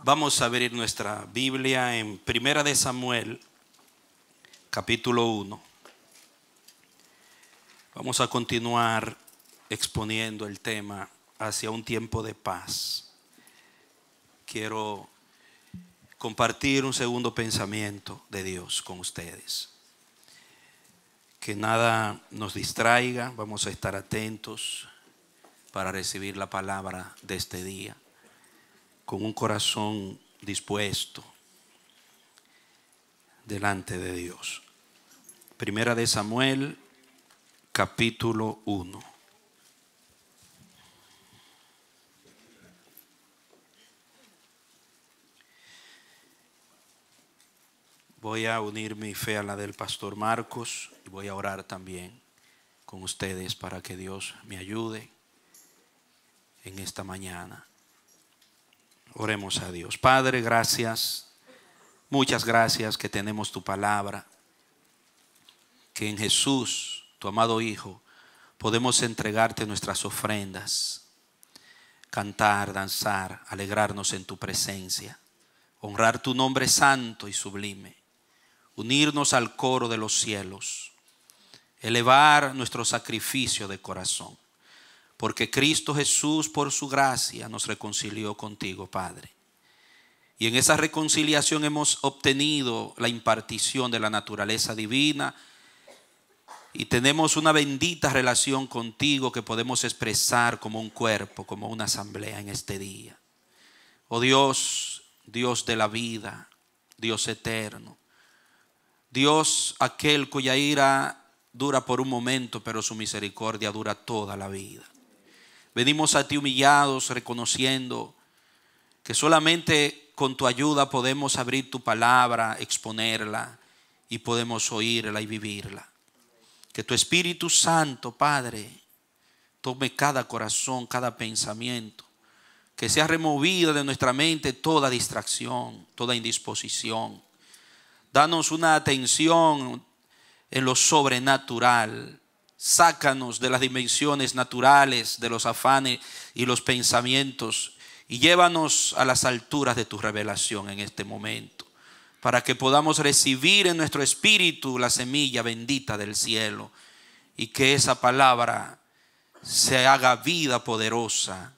Vamos a abrir nuestra Biblia en Primera de Samuel, capítulo 1. Vamos a continuar exponiendo el tema hacia un tiempo de paz. Quiero compartir un segundo pensamiento de Dios con ustedes. Que nada nos distraiga, vamos a estar atentos para recibir la palabra de este día, con un corazón dispuesto delante de Dios. Primera de Samuel, capítulo 1. Voy a unir mi fe a la del pastor Marcos y voy a orar también con ustedes para que Dios me ayude en esta mañana. Oremos a Dios. Padre, gracias, muchas gracias que tenemos tu palabra, que en Jesús, tu amado Hijo, podemos entregarte nuestras ofrendas, cantar, danzar, alegrarnos en tu presencia, honrar tu nombre santo y sublime, unirnos al coro de los cielos, elevar nuestro sacrificio de corazón. Porque Cristo Jesús, por su gracia, nos reconcilió contigo, Padre. Y en esa reconciliación hemos obtenido la impartición de la naturaleza divina. Y tenemos una bendita relación contigo que podemos expresar como un cuerpo, como una asamblea en este día. Oh Dios, Dios de la vida, Dios eterno. Dios aquel cuya ira dura por un momento, pero su misericordia dura toda la vida. Venimos a ti humillados, reconociendo que solamente con tu ayuda podemos abrir tu palabra, exponerla y podemos oírla y vivirla. Que tu Espíritu Santo, Padre, tome cada corazón, cada pensamiento, que sea removida de nuestra mente toda distracción, toda indisposición. Danos una atención en lo sobrenatural. Sácanos de las dimensiones naturales, de los afanes y los pensamientos, y llévanos a las alturas de tu revelación en este momento, para que podamos recibir en nuestro espíritu la semilla bendita del cielo, y que esa palabra se haga vida poderosa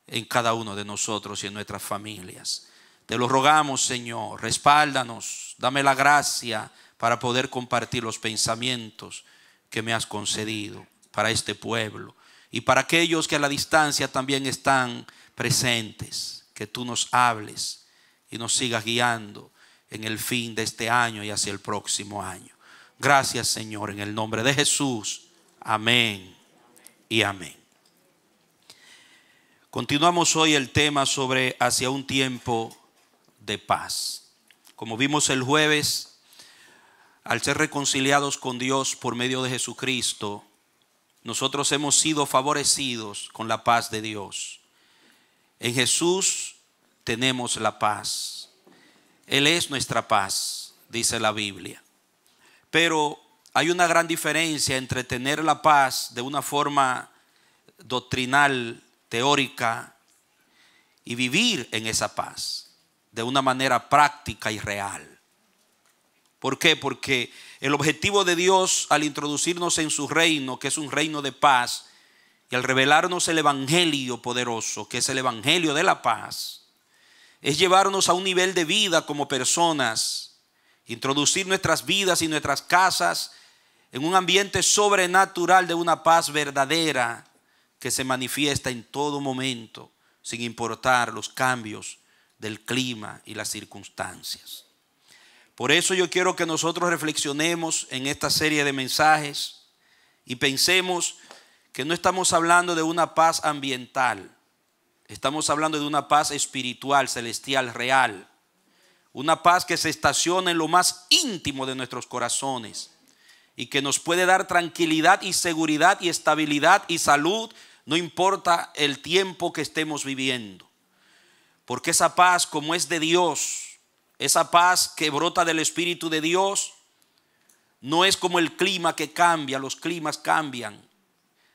en cada uno de nosotros y en nuestras familias. Te lo rogamos, Señor, respáldanos, dame la gracia para poder compartir los pensamientos que me has concedido para este pueblo y para aquellos que a la distancia también están presentes. Que tú nos hables y nos sigas guiando en el fin de este año y hacia el próximo año. Gracias, Señor, en el nombre de Jesús. Amén y amén. Continuamos hoy el tema sobre hacia un tiempo de paz. Como vimos el jueves, al ser reconciliados con Dios por medio de Jesucristo, nosotros hemos sido favorecidos con la paz de Dios. En Jesús tenemos la paz. Él es nuestra paz, dice la Biblia. Pero hay una gran diferencia entre tener la paz de una forma doctrinal, teórica, y vivir en esa paz de una manera práctica y real. ¿Por qué? Porque el objetivo de Dios al introducirnos en su reino, que es un reino de paz, y al revelarnos el evangelio poderoso, que es el evangelio de la paz, es llevarnos a un nivel de vida como personas, introducir nuestras vidas y nuestras casas en un ambiente sobrenatural de una paz verdadera que se manifiesta en todo momento, sin importar los cambios del clima y las circunstancias. Por eso yo quiero que nosotros reflexionemos en esta serie de mensajes y pensemos que no estamos hablando de una paz ambiental. Estamos hablando de una paz espiritual, celestial, real. Una paz que se estaciona en lo más íntimo de nuestros corazones y que nos puede dar tranquilidad y seguridad y estabilidad y salud, no importa el tiempo que estemos viviendo. Porque esa paz, como es de Dios, esa paz que brota del Espíritu de Dios, no es como el clima que cambia. Los climas cambian,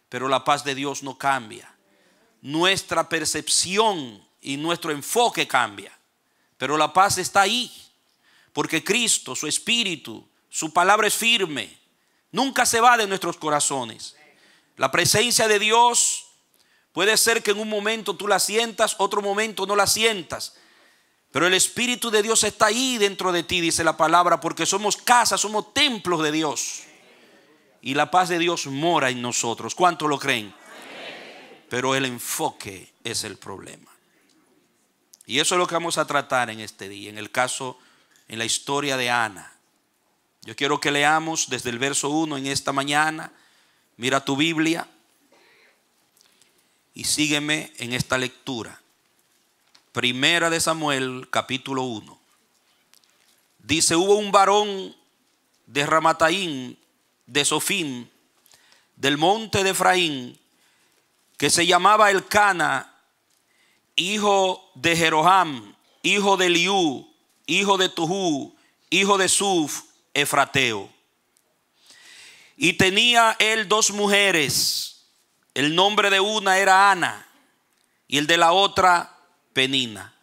pero la paz de Dios no cambia. Nuestra percepción y nuestro enfoque cambia. Pero la paz está ahí, porque Cristo, su Espíritu, su palabra es firme. Nunca se va de nuestros corazones. La presencia de Dios puede ser que en un momento tú la sientas, otro momento no la sientas. Pero el Espíritu de Dios está ahí dentro de ti, dice la palabra, porque somos casa, somos templos de Dios. Y la paz de Dios mora en nosotros. ¿Cuántos lo creen? Pero el enfoque es el problema. Y eso es lo que vamos a tratar en este día, en el caso, en la historia de Ana. Yo quiero que leamos desde el verso 1 en esta mañana. Mira tu Biblia y sígueme en esta lectura. Primera de Samuel, capítulo 1. Dice: hubo un varón de Ramataim, de Sofim, del monte de Efraín, que se llamaba Elcana, hijo de Jeroham, hijo de Eliú, hijo de Tohu, hijo de Suf, efrateo. Y tenía él 2 mujeres. El nombre de una era Ana y el de la otra Penina.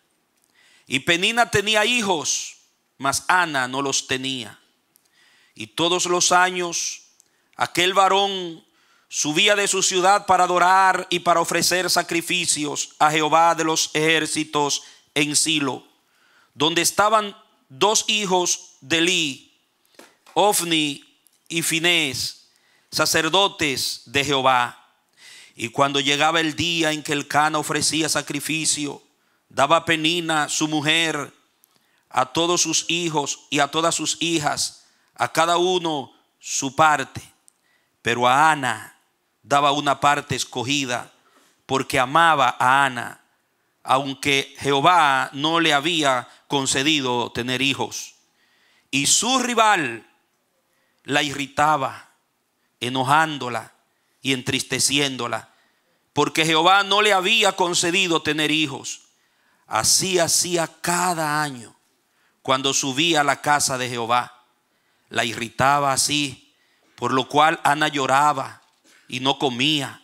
Y Penina tenía hijos, mas Ana no los tenía. Y todos los años aquel varón subía de su ciudad para adorar y para ofrecer sacrificios a Jehová de los ejércitos en Silo, donde estaban 2 hijos de Elí, Ofni y Finés, sacerdotes de Jehová. Y cuando llegaba el día en que Elcana ofrecía sacrificio, daba Penina, su mujer, a todos sus hijos y a todas sus hijas, a cada uno su parte. Pero a Ana daba una parte escogida, porque amaba a Ana, aunque Jehová no le había concedido tener hijos. Y su rival la irritaba, enojándola y entristeciéndola, porque Jehová no le había concedido tener hijos. Así hacía cada año cuando subía a la casa de Jehová. La irritaba así, por lo cual Ana lloraba y no comía.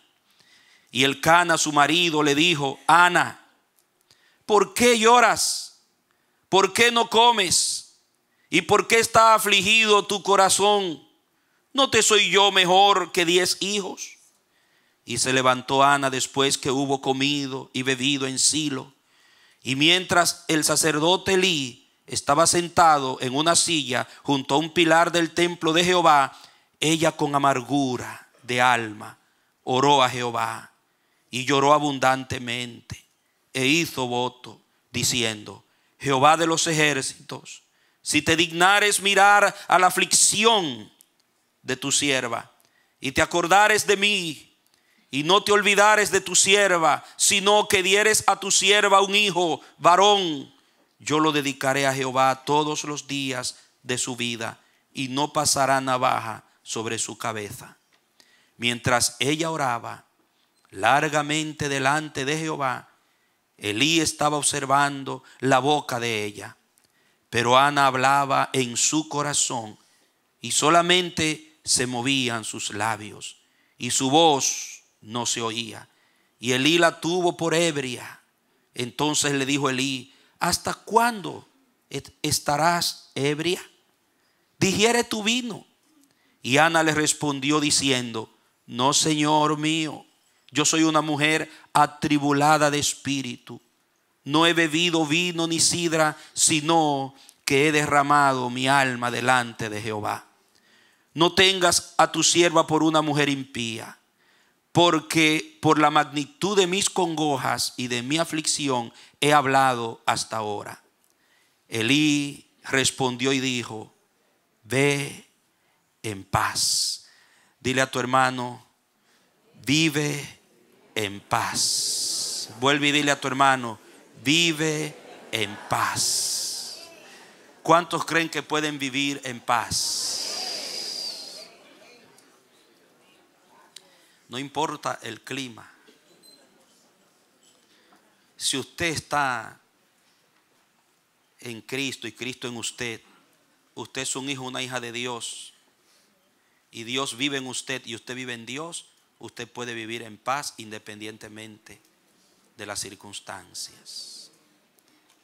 Y Elcana, su marido, le dijo: Ana, ¿por qué lloras? ¿Por qué no comes? ¿Y por qué está afligido tu corazón? ¿No te soy yo mejor que 10 hijos? Y se levantó Ana después que hubo comido y bebido en Silo. Y mientras el sacerdote Elí estaba sentado en una silla junto a un pilar del templo de Jehová, ella con amargura de alma oró a Jehová y lloró abundantemente e hizo voto diciendo: Jehová de los ejércitos, si te dignares mirar a la aflicción de tu sierva y te acordares de mí y no te olvidares de tu sierva, sino que dieres a tu sierva un hijo varón, yo lo dedicaré a Jehová todos los días de su vida y no pasará navaja sobre su cabeza. Mientras ella oraba largamente delante de Jehová, Elí estaba observando la boca de ella, pero Ana hablaba en su corazón y solamente se movían sus labios y su voz no se oía. Y Elí la tuvo por ebria. Entonces le dijo Elí: ¿hasta cuándo estarás ebria? Digiere tu vino. Y Ana le respondió diciendo: no, Señor mío, yo soy una mujer atribulada de espíritu. No he bebido vino ni sidra, sino que he derramado mi alma delante de Jehová. No tengas a tu sierva por una mujer impía, porque por la magnitud de mis congojas y de mi aflicción he hablado hasta ahora. Elí respondió y dijo: ve en paz. Dile a tu hermano: vive en paz. Vuelve y dile a tu hermano: vive en paz. ¿Cuántos creen que pueden vivir en paz? No importa el clima. Si usted está en Cristo y Cristo en usted, usted es un hijo, una hija de Dios, y Dios vive en usted y usted vive en Dios, usted puede vivir en paz independientemente de las circunstancias.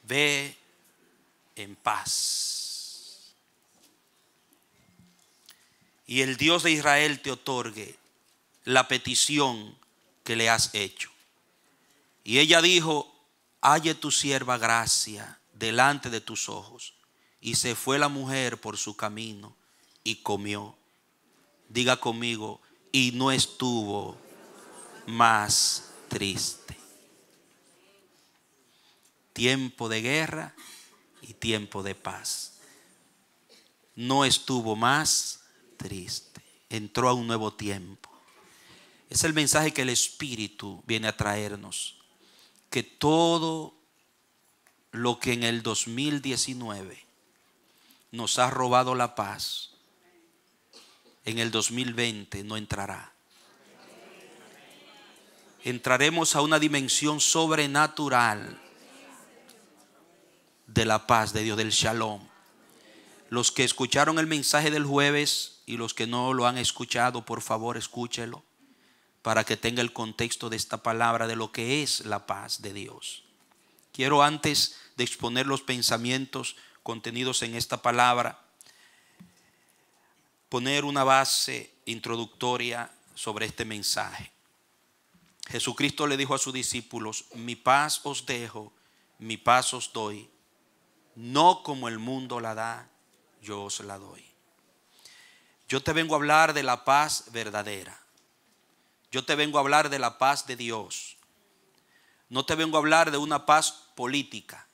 Ve en paz. Y el Dios de Israel te otorgue la petición que le has hecho. Y ella dijo: halle tu sierva gracia delante de tus ojos. Y se fue la mujer por su camino y comió. Diga conmigo: y no estuvo más triste. Tiempo de guerra y tiempo de paz. No estuvo más triste. Entró a un nuevo tiempo. Es el mensaje que el Espíritu viene a traernos. Que todo lo que en el 2019 nos ha robado la paz, en el 2020 no entrará. Entraremos a una dimensión sobrenatural de la paz de Dios, del Shalom. Los que escucharon el mensaje del jueves y los que no lo han escuchado, por favor escúchelo, para que tenga el contexto de esta palabra, de lo que es la paz de Dios. Quiero, antes de exponer los pensamientos contenidos en esta palabra, poner una base introductoria sobre este mensaje. Jesucristo le dijo a sus discípulos: mi paz os dejo, mi paz os doy. No como el mundo la da, yo os la doy. Yo te vengo a hablar de la paz verdadera. Yo te vengo a hablar de la paz de Dios. No te vengo a hablar de una paz política,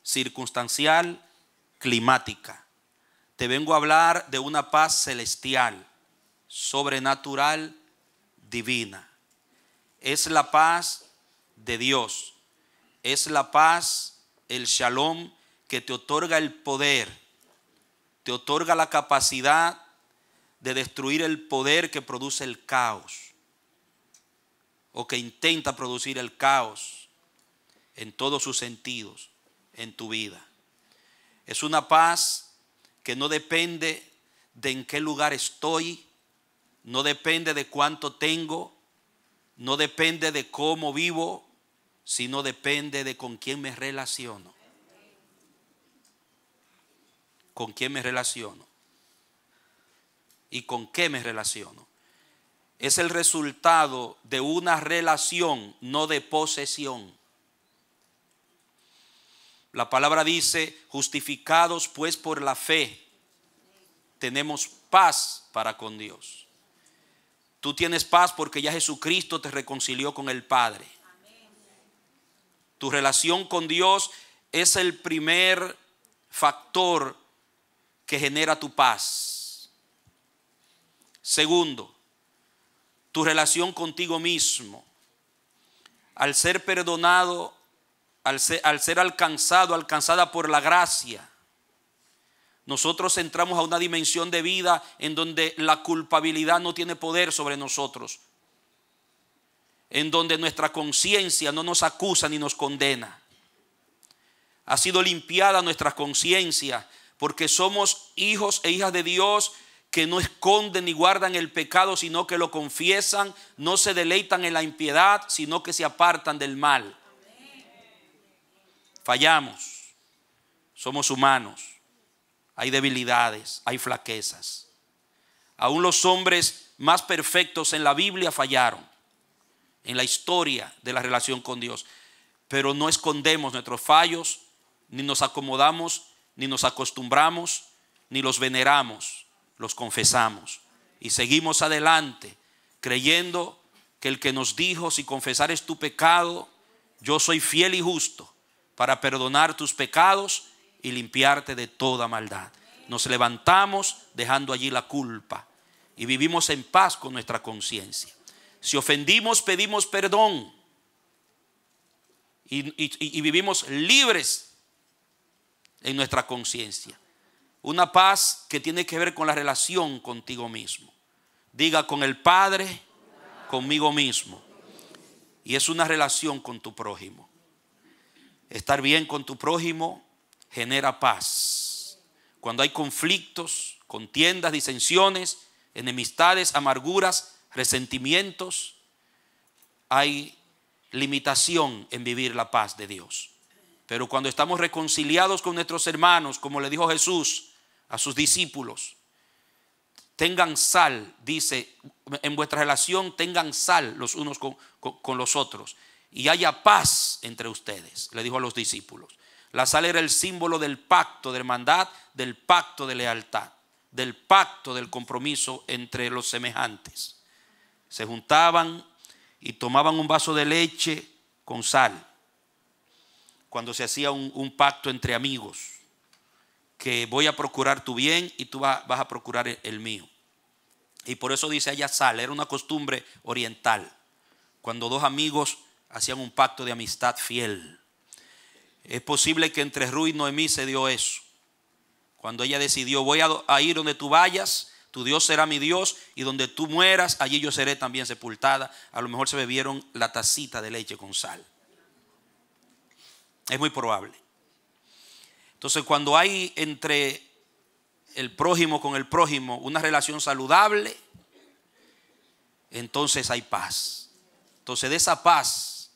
circunstancial, climática. Te vengo a hablar de una paz celestial, sobrenatural, divina. Es la paz de Dios. Es la paz, el Shalom, que te otorga el poder, te otorga la capacidad de destruir el poder que produce el caos, o que intenta producir el caos en todos sus sentidos en tu vida. Es una paz que no depende de en qué lugar estoy, no depende de cuánto tengo, no depende de cómo vivo, sino depende de con quién me relaciono. ¿Con quién me relaciono? ¿Y con qué me relaciono? Es el resultado de una relación, no de posesión. La palabra dice: justificados pues por la fe, tenemos paz para con Dios. Tú tienes paz porque ya Jesucristo te reconcilió con el Padre. Tu relación con Dios es el primer factor que genera tu paz. Segundo, tu relación contigo mismo. Al ser perdonado, al ser alcanzada por la gracia, nosotros entramos a una dimensión de vida en donde la culpabilidad no tiene poder sobre nosotros, en donde nuestra conciencia no nos acusa ni nos condena. Ha sido limpiada nuestra conciencia porque somos hijos e hijas de Dios, que no esconden ni guardan el pecado, sino que lo confiesan, no se deleitan en la impiedad, sino que se apartan del mal. Fallamos, somos humanos, hay debilidades, hay flaquezas. Aún los hombres más perfectos en la Biblia fallaron en la historia de la relación con Dios, pero no escondemos nuestros fallos, ni nos acomodamos, ni nos acostumbramos, ni los veneramos. Los confesamos y seguimos adelante creyendo que el que nos dijo: si confesares tu pecado, yo soy fiel y justo para perdonar tus pecados y limpiarte de toda maldad. Nos levantamos dejando allí la culpa y vivimos en paz con nuestra conciencia. Si ofendimos, pedimos perdón y vivimos libres en nuestra conciencia. Una paz que tiene que ver con la relación contigo mismo. Diga: con el Padre, conmigo mismo. Y es una relación con tu prójimo. Estar bien con tu prójimo genera paz. Cuando hay conflictos, contiendas, disensiones, enemistades, amarguras, resentimientos, hay limitación en vivir la paz de Dios. Pero cuando estamos reconciliados con nuestros hermanos, como le dijo Jesús a sus discípulos, tengan sal, dice, en vuestra relación tengan sal los unos con los otros y haya paz entre ustedes, le dijo a los discípulos. La sal era el símbolo del pacto de hermandad, del pacto de lealtad, del pacto del compromiso entre los semejantes. Se juntaban y tomaban un vaso de leche con sal cuando se hacía un pacto entre amigos, que voy a procurar tu bien y tú vas a procurar el mío. Y por eso dice haya sal, era una costumbre oriental, cuando dos amigos hacían un pacto de amistad fiel. Es posible que entre Ruth y Noemí se dio eso, cuando ella decidió, voy a ir donde tú vayas, tu Dios será mi Dios, y donde tú mueras, allí yo seré también sepultada. A lo mejor se bebieron la tacita de leche con sal. Es muy probable. Entonces, cuando hay entre el prójimo con el prójimo una relación saludable, entonces hay paz. Entonces, de esa paz,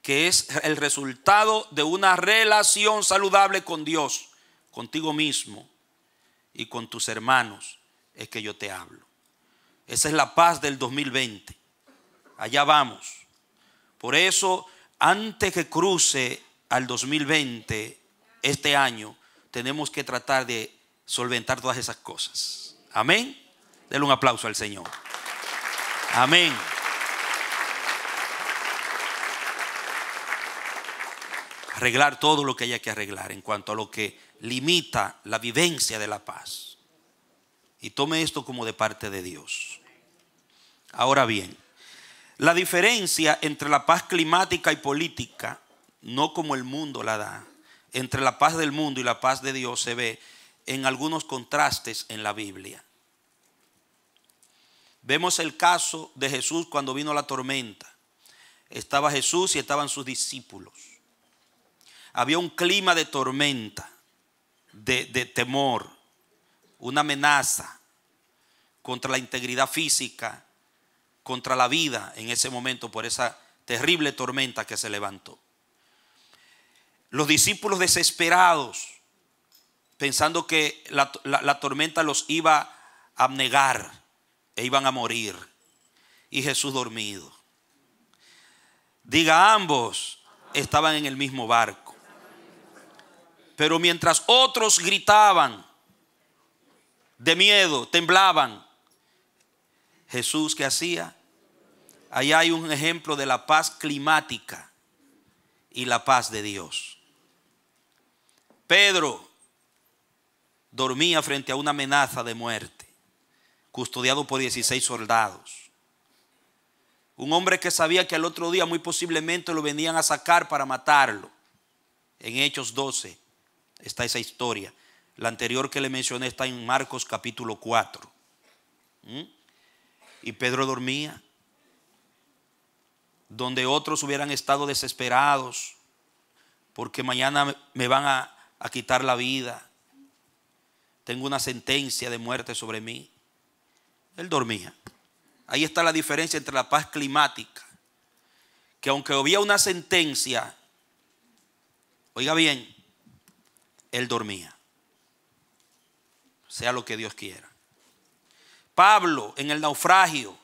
que es el resultado de una relación saludable con Dios, contigo mismo y con tus hermanos, es que yo te hablo. Esa es la paz del 2020. Allá vamos. Por eso, antes que cruce al 2020, este año, tenemos que tratar de solventar todas esas cosas. Amén. Denle un aplauso al Señor. Amén. Arreglar todo lo que haya que arreglar en cuanto a lo que limita la vivencia de la paz. Y tome esto como de parte de Dios. Ahora bien, la diferencia entre la paz climática y política, no como el mundo la da, entre la paz del mundo y la paz de Dios se ve en algunos contrastes en la Biblia. Vemos el caso de Jesús cuando vino la tormenta. Estaba Jesús y estaban sus discípulos. Había un clima de tormenta, de temor, una amenaza contra la integridad física, contra la vida en ese momento por esa terrible tormenta que se levantó. Los discípulos desesperados, pensando que la tormenta los iba a abnegar e iban a morir, y Jesús dormido. Diga, ambos estaban en el mismo barco. Pero mientras otros gritaban de miedo, temblaban, Jesús, ¿qué hacía? Allá hay un ejemplo de la paz climática y la paz de Dios. Pedro dormía frente a una amenaza de muerte, custodiado por 16 soldados. Un hombre que sabía que al otro día muy posiblemente lo venían a sacar para matarlo. En Hechos 12 está esa historia. La anterior que le mencioné está en Marcos capítulo 4. Y Pedro dormía. Donde otros hubieran estado desesperados porque mañana me van a quitar la vida, tengo una sentencia de muerte sobre mí, él dormía. Ahí está la diferencia entre la paz climática, que aunque había una sentencia, oiga bien, él dormía, sea lo que Dios quiera. Pablo en el naufragio,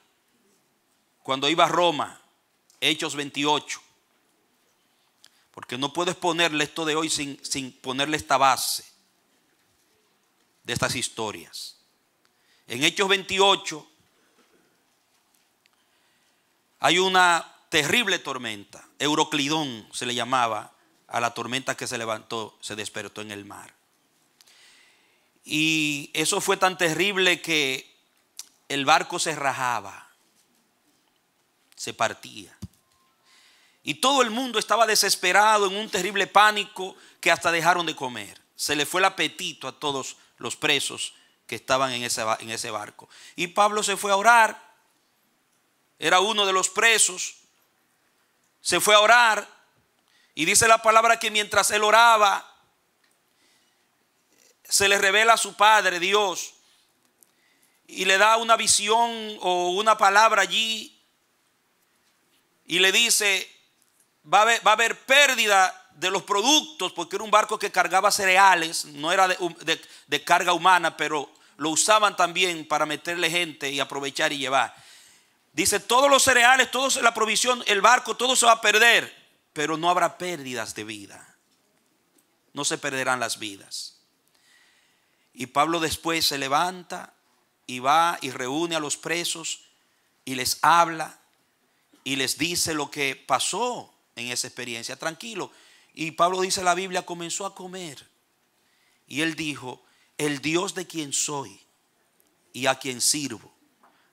cuando iba a Roma, Hechos 28, porque no puedo exponerle esto de hoy sin ponerle esta base de estas historias. En Hechos 28 hay una terrible tormenta. Euroclidón se le llamaba a la tormenta que se levantó, se despertó en el mar. Y eso fue tan terrible que el barco se rajaba, se partía. Y todo el mundo estaba desesperado en un terrible pánico que hasta dejaron de comer. Se le fue el apetito a todos los presos que estaban en ese barco. Y Pablo se fue a orar. Era uno de los presos. Se fue a orar. Y dice la palabra que mientras él oraba, se le revela a su Padre Dios. Y le da una visión o una palabra allí. Y le dice, va a haber pérdida de los productos, porque era un barco que cargaba cereales, no era de carga humana, pero lo usaban también para meterle gente y aprovechar y llevar. Dice, todos los cereales, toda la provisión, el barco, todo se va a perder, pero no habrá pérdidas de vida. No se perderán las vidas. Y Pablo después se levanta y va y reúne a los presos y les habla y les dice lo que pasó en esa experiencia. Tranquilo. Y Pablo dice, la Biblia comenzó a comer. Y él dijo, el Dios de quien soy y a quien sirvo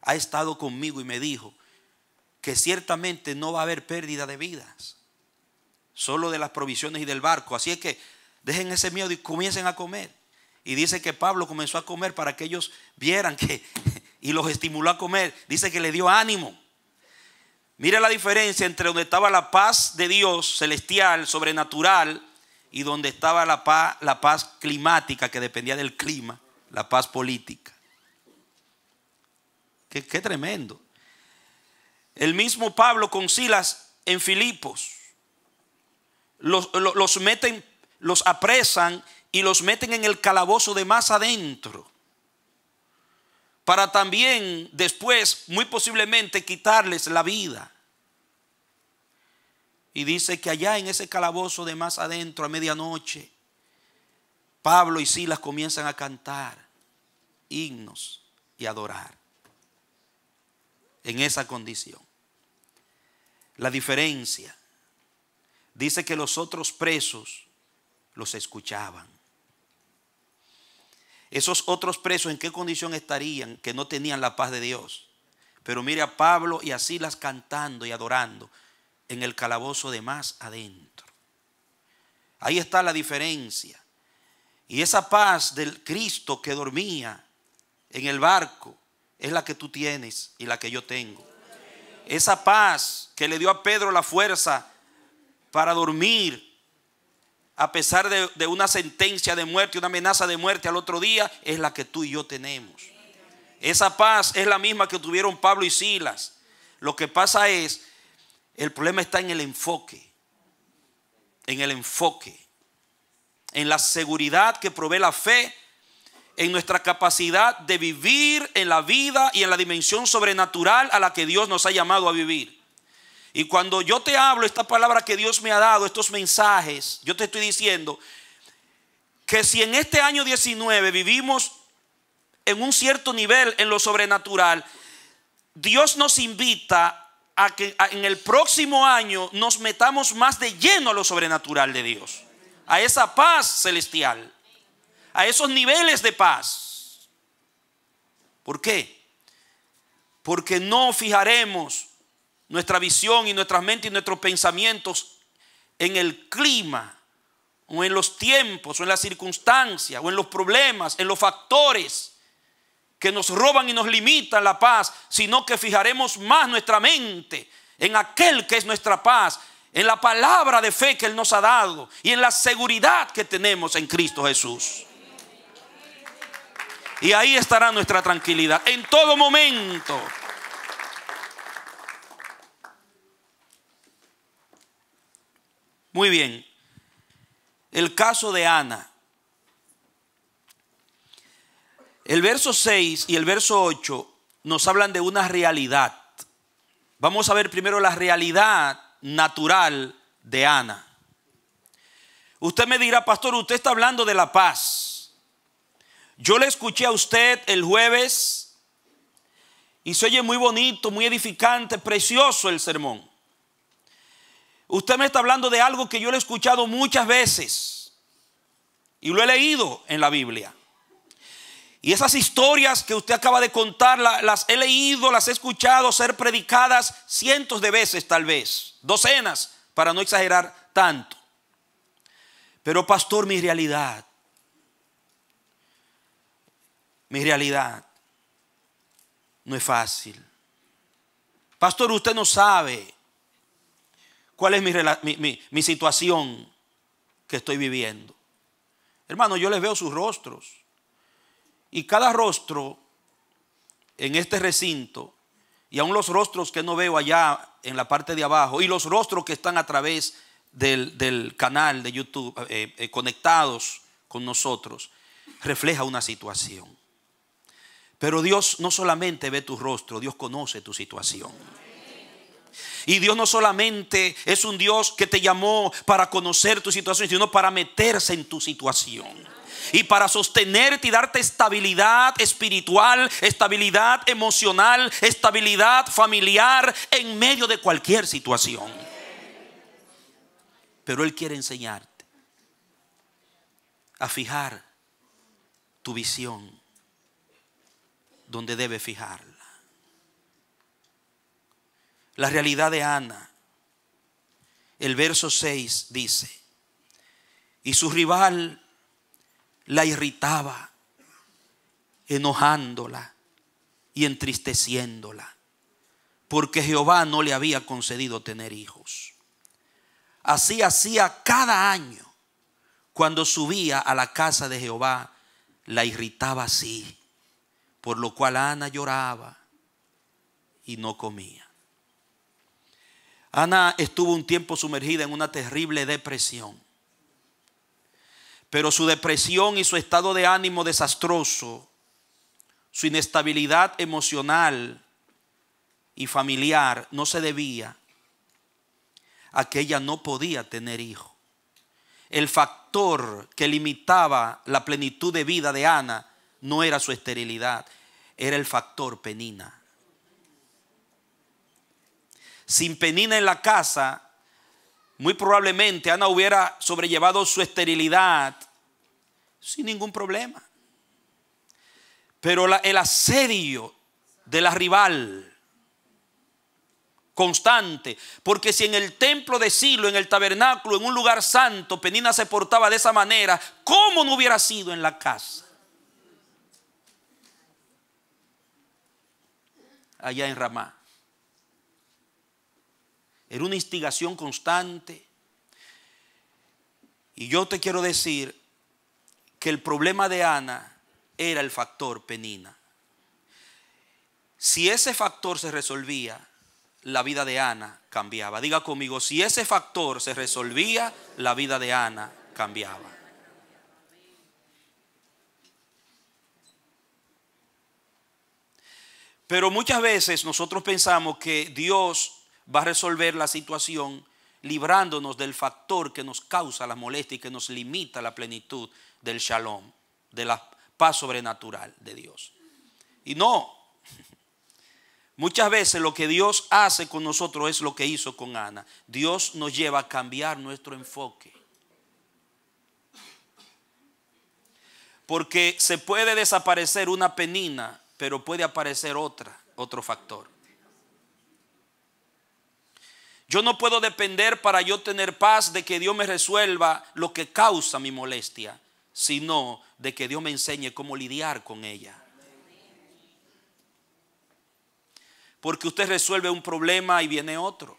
ha estado conmigo y me dijo que ciertamente no va a haber pérdida de vidas, solo de las provisiones y del barco. Así es que dejen ese miedo y comiencen a comer. Y dice que Pablo comenzó a comer para que ellos vieran que, y los estimuló a comer. Dice que le dio ánimo. Mira la diferencia entre donde estaba la paz de Dios celestial, sobrenatural, y donde estaba la paz climática, que dependía del clima, la paz política. Qué tremendo. El mismo Pablo con Silas en Filipos los meten, los apresan y los meten en el calabozo de más adentro, para también después muy posiblemente quitarles la vida. Y dice que allá en ese calabozo de más adentro, a medianoche, Pablo y Silas comienzan a cantar himnos y adorar. En esa condición. La diferencia, dice que los otros presos los escuchaban. Esos otros presos, ¿en qué condición estarían? Que no tenían la paz de Dios. Pero mire a Pablo y a Silas cantando y adorando en el calabozo de más adentro. Ahí está la diferencia. Y esa paz del Cristo que dormía en el barco es la que tú tienes y la que yo tengo. Esa paz que le dio a Pedro la fuerza para dormir a pesar de una sentencia de muerte, una amenaza de muerte al otro día, es la que tú y yo tenemos. Esa paz es la misma que tuvieron Pablo y Silas. Lo que pasa es, el problema está en el enfoque. En el enfoque. En la seguridad que provee la fe, en nuestra capacidad de vivir en la vida y en la dimensión sobrenatural a la que Dios nos ha llamado a vivir. Y cuando yo te hablo esta palabra que Dios me ha dado, estos mensajes, yo te estoy diciendo que si en este año 19 vivimos en un cierto nivel en lo sobrenatural, Dios nos invita a que en el próximo año nos metamos más de lleno a lo sobrenatural de Dios, a esa paz celestial, a esos niveles de paz. ¿Por qué? Porque no fijaremos nuestra visión y nuestra mente y nuestros pensamientos en el clima o en los tiempos o en las circunstancias o en los problemas, en los factores que nos roban y nos limitan la paz, sino que fijaremos más nuestra mente en aquel que es nuestra paz, en la palabra de fe que Él nos ha dado y en la seguridad que tenemos en Cristo Jesús. Y ahí estará nuestra tranquilidad en todo momento. Muy bien. El caso de Ana. El verso 6 y el verso 8 nos hablan de una realidad. Vamos a ver primero la realidad natural de Ana. Usted me dirá, pastor, usted está hablando de la paz. Yo le escuché a usted el jueves y se oye muy bonito, muy edificante, precioso el sermón. Usted me está hablando de algo que yo le he escuchado muchas veces y lo he leído en la Biblia. Y esas historias que usted acaba de contar las he leído, las he escuchado ser predicadas cientos de veces, tal vez, docenas, para no exagerar tanto. Pero pastor, mi realidad no es fácil. Pastor, usted no sabe cuál es mi situación que estoy viviendo. Hermano, yo les veo sus rostros. Y cada rostro en este recinto, y aún los rostros que no veo allá en la parte de abajo, y los rostros que están a través del canal de YouTube conectados con nosotros refleja una situación. Pero Dios no solamente ve tu rostro, Dios conoce tu situación. Y Dios no solamente es un Dios que te llamó para conocer tu situación, sino para meterse en tu situación y para sostenerte y darte estabilidad espiritual, estabilidad emocional, estabilidad familiar en medio de cualquier situación. Pero Él quiere enseñarte a fijar tu visión donde debe fijarla. La realidad de Ana, el verso 6 dice: y su rival la irritaba, enojándola y entristeciéndola, porque Jehová no le había concedido tener hijos. Así hacía cada año. Cuando subía a la casa de Jehová, la irritaba así, por lo cual Ana lloraba y no comía. Ana estuvo un tiempo sumergida en una terrible depresión. Pero su depresión y su estado de ánimo desastroso, su inestabilidad emocional y familiar, no se debía a que ella no podía tener hijos. El factor que limitaba la plenitud de vida de Ana no era su esterilidad, era el factor Penina. Sin Penina en la casa, muy probablemente Ana hubiera sobrellevado su esterilidad sin ningún problema. Pero el asedio de la rival constante, porque si en el templo de Silo, en el tabernáculo, en un lugar santo, Penina se portaba de esa manera, ¿cómo no hubiera sido en la casa? Allá en Ramá. Era una instigación constante. Y yo te quiero decir que el problema de Ana era el factor Penina. Si ese factor se resolvía, la vida de Ana cambiaba. Diga conmigo, si ese factor se resolvía, la vida de Ana cambiaba. Pero muchas veces nosotros pensamos que Dios va a resolver la situación librándonos del factor que nos causa la molestia y que nos limita la plenitud del shalom, de la paz sobrenatural de Dios. Y no, muchas veces lo que Dios hace con nosotros es lo que hizo con Ana. Dios nos lleva a cambiar nuestro enfoque. Porque se puede desaparecer una Penina, pero puede aparecer otro factor. Yo no puedo depender para yo tener paz de que Dios me resuelva lo que causa mi molestia, sino de que Dios me enseñe cómo lidiar con ella. Porque usted resuelve un problema y viene otro.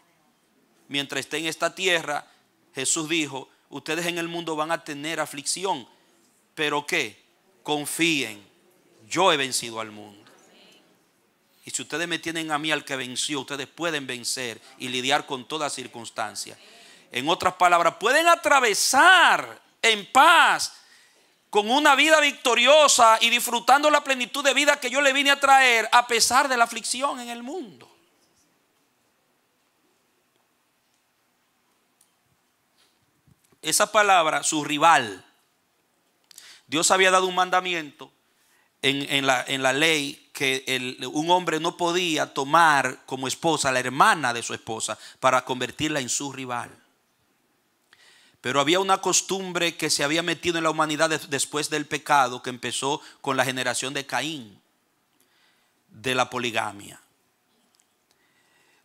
Mientras esté en esta tierra, Jesús dijo, ustedes en el mundo van a tener aflicción, pero ¿qué? Confíen, yo he vencido al mundo. Y si ustedes me tienen a mí al que venció, ustedes pueden vencer y lidiar con toda circunstancia. En otras palabras, pueden atravesar en paz con una vida victoriosa y disfrutando la plenitud de vida que yo le vine a traer a pesar de la aflicción en el mundo. Esa palabra, su rival. Dios había dado un mandamiento en la ley que un hombre no podía tomar como esposa a la hermana de su esposa para convertirla en su rival. Pero había una costumbre que se había metido en la humanidad después del pecado, que empezó con la generación de Caín, de la poligamia,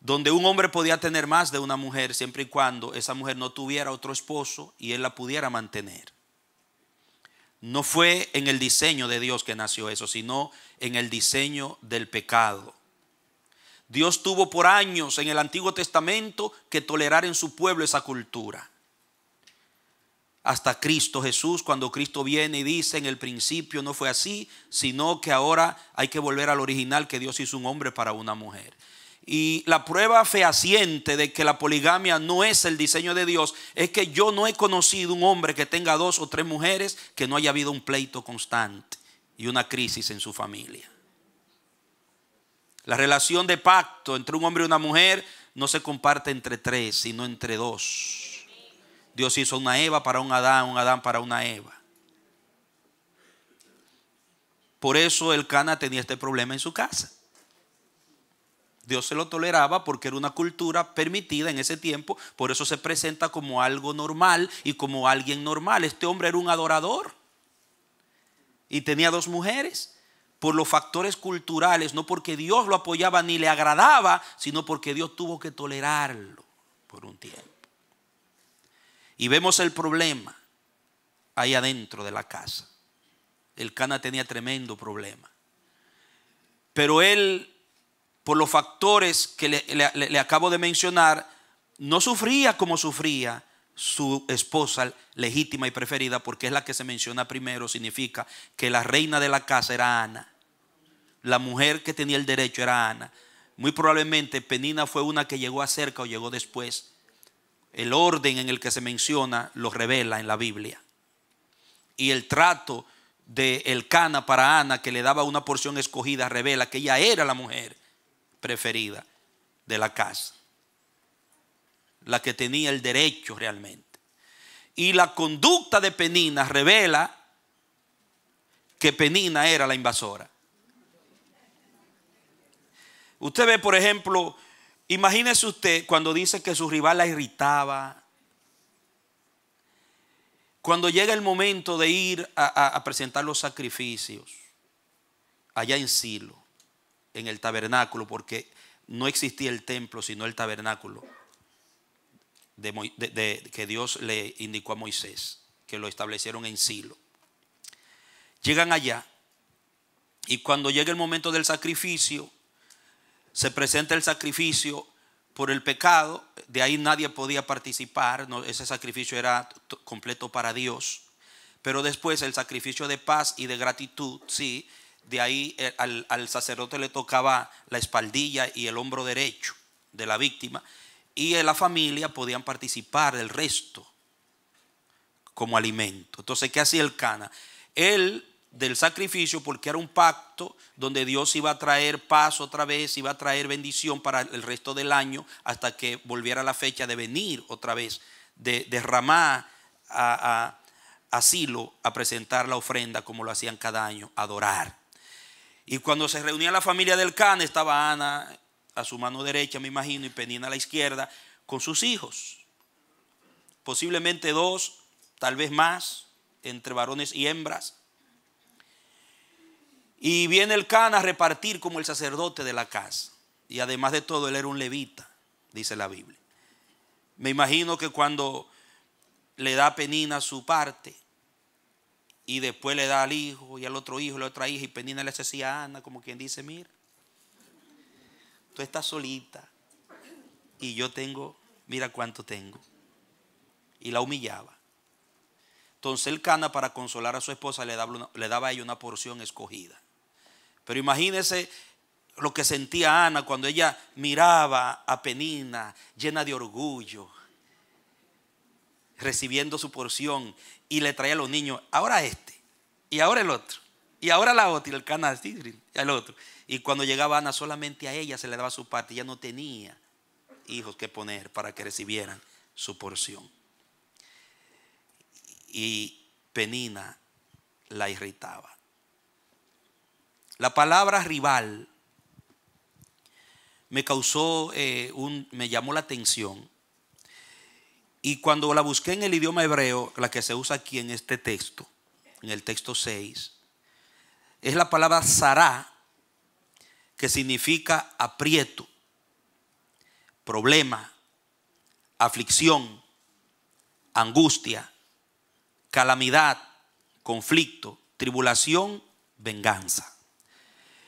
donde un hombre podía tener más de una mujer siempre y cuando esa mujer no tuviera otro esposo y él la pudiera mantener. No fue en el diseño de Dios que nació eso, sino en el diseño del pecado. Dios tuvo por años en el Antiguo Testamento que tolerar en su pueblo esa cultura. Hasta Cristo Jesús, cuando Cristo viene y dice en el principio no fue así, sino que ahora hay que volver al original, que Dios hizo un hombre para una mujer. Y la prueba fehaciente de que la poligamia no es el diseño de Dios es que yo no he conocido un hombre que tenga 2 o 3 mujeres que no haya habido un pleito constante y una crisis en su familia. La relación de pacto entre un hombre y una mujer no se comparte entre 3, sino entre 2. Dios hizo una Eva para un Adán para una Eva. Por eso Elcana tenía este problema en su casa. Dios se lo toleraba porque era una cultura permitida en ese tiempo. Por eso se presenta como algo normal y como alguien normal. Este hombre era un adorador y tenía 2 mujeres por los factores culturales, no porque Dios lo apoyaba ni le agradaba, sino porque Dios tuvo que tolerarlo por un tiempo. Y vemos el problema ahí adentro de la casa. Elcana tenía tremendo problema. Pero él, por los factores que le acabo de mencionar, no sufría como sufría su esposa legítima y preferida, porque es la que se menciona primero. Significa que la reina de la casa era Ana. La mujer que tenía el derecho era Ana. Muy probablemente Penina fue una que llegó acerca o llegó después. El orden en el que se menciona lo revela en la Biblia. Y el trato de Elcana para Ana, que le daba una porción escogida, revela que ella era la mujer preferida de la casa, la que tenía el derecho realmente. Y la conducta de Penina revela que Penina era la invasora. Usted ve, por ejemplo, imagínese usted cuando dice que su rival la irritaba. Cuando llega el momento de ir a presentar los sacrificios allá en Silo, en el tabernáculo, porque no existía el templo sino el tabernáculo que Dios le indicó a Moisés, que lo establecieron en Silo. Llegan allá y cuando llega el momento del sacrificio, se presenta el sacrificio por el pecado. De ahí nadie podía participar, no, ese sacrificio era completo para Dios. Pero después el sacrificio de paz y de gratitud, sí, de ahí al sacerdote le tocaba la espaldilla y el hombro derecho de la víctima, y en la familia podían participar del resto como alimento. Entonces, ¿qué hacía Elcana? Él, del sacrificio, porque era un pacto donde Dios iba a traer paz otra vez, iba a traer bendición para el resto del año, hasta que volviera la fecha de venir otra vez de Ramá a Silo a presentar la ofrenda, como lo hacían cada año, adorar. Y cuando se reunía la familia de Elcana, estaba Ana a su mano derecha, me imagino, y Penina a la izquierda, con sus hijos, posiblemente 2, tal vez más, entre varones y hembras. Y viene Elcana a repartir como el sacerdote de la casa. Y además de todo, él era un levita, dice la Biblia. Me imagino que cuando le da a Penina su parte, y después le da al hijo y al otro hijo y a la otra hija, y Penina le decía a Ana, como quien dice: mira, tú estás solita y yo tengo, mira cuánto tengo. Y la humillaba. Entonces Elcana, para consolar a su esposa, le daba a ella una porción escogida. Pero imagínese lo que sentía Ana cuando ella miraba a Penina llena de orgullo, recibiendo su porción, y le traía a los niños, ahora este, y ahora el otro, y ahora la otra, y el Elcana y el otro. Y cuando llegaba Ana, solamente a ella se le daba su parte. Ella no tenía hijos que poner para que recibieran su porción. Y Penina la irritaba. La palabra rival me causó, me llamó la atención. Y cuando la busqué en el idioma hebreo, la que se usa aquí en este texto, en el texto 6, es la palabra sará, que significa aprieto, problema, aflicción, angustia, calamidad, conflicto, tribulación, venganza.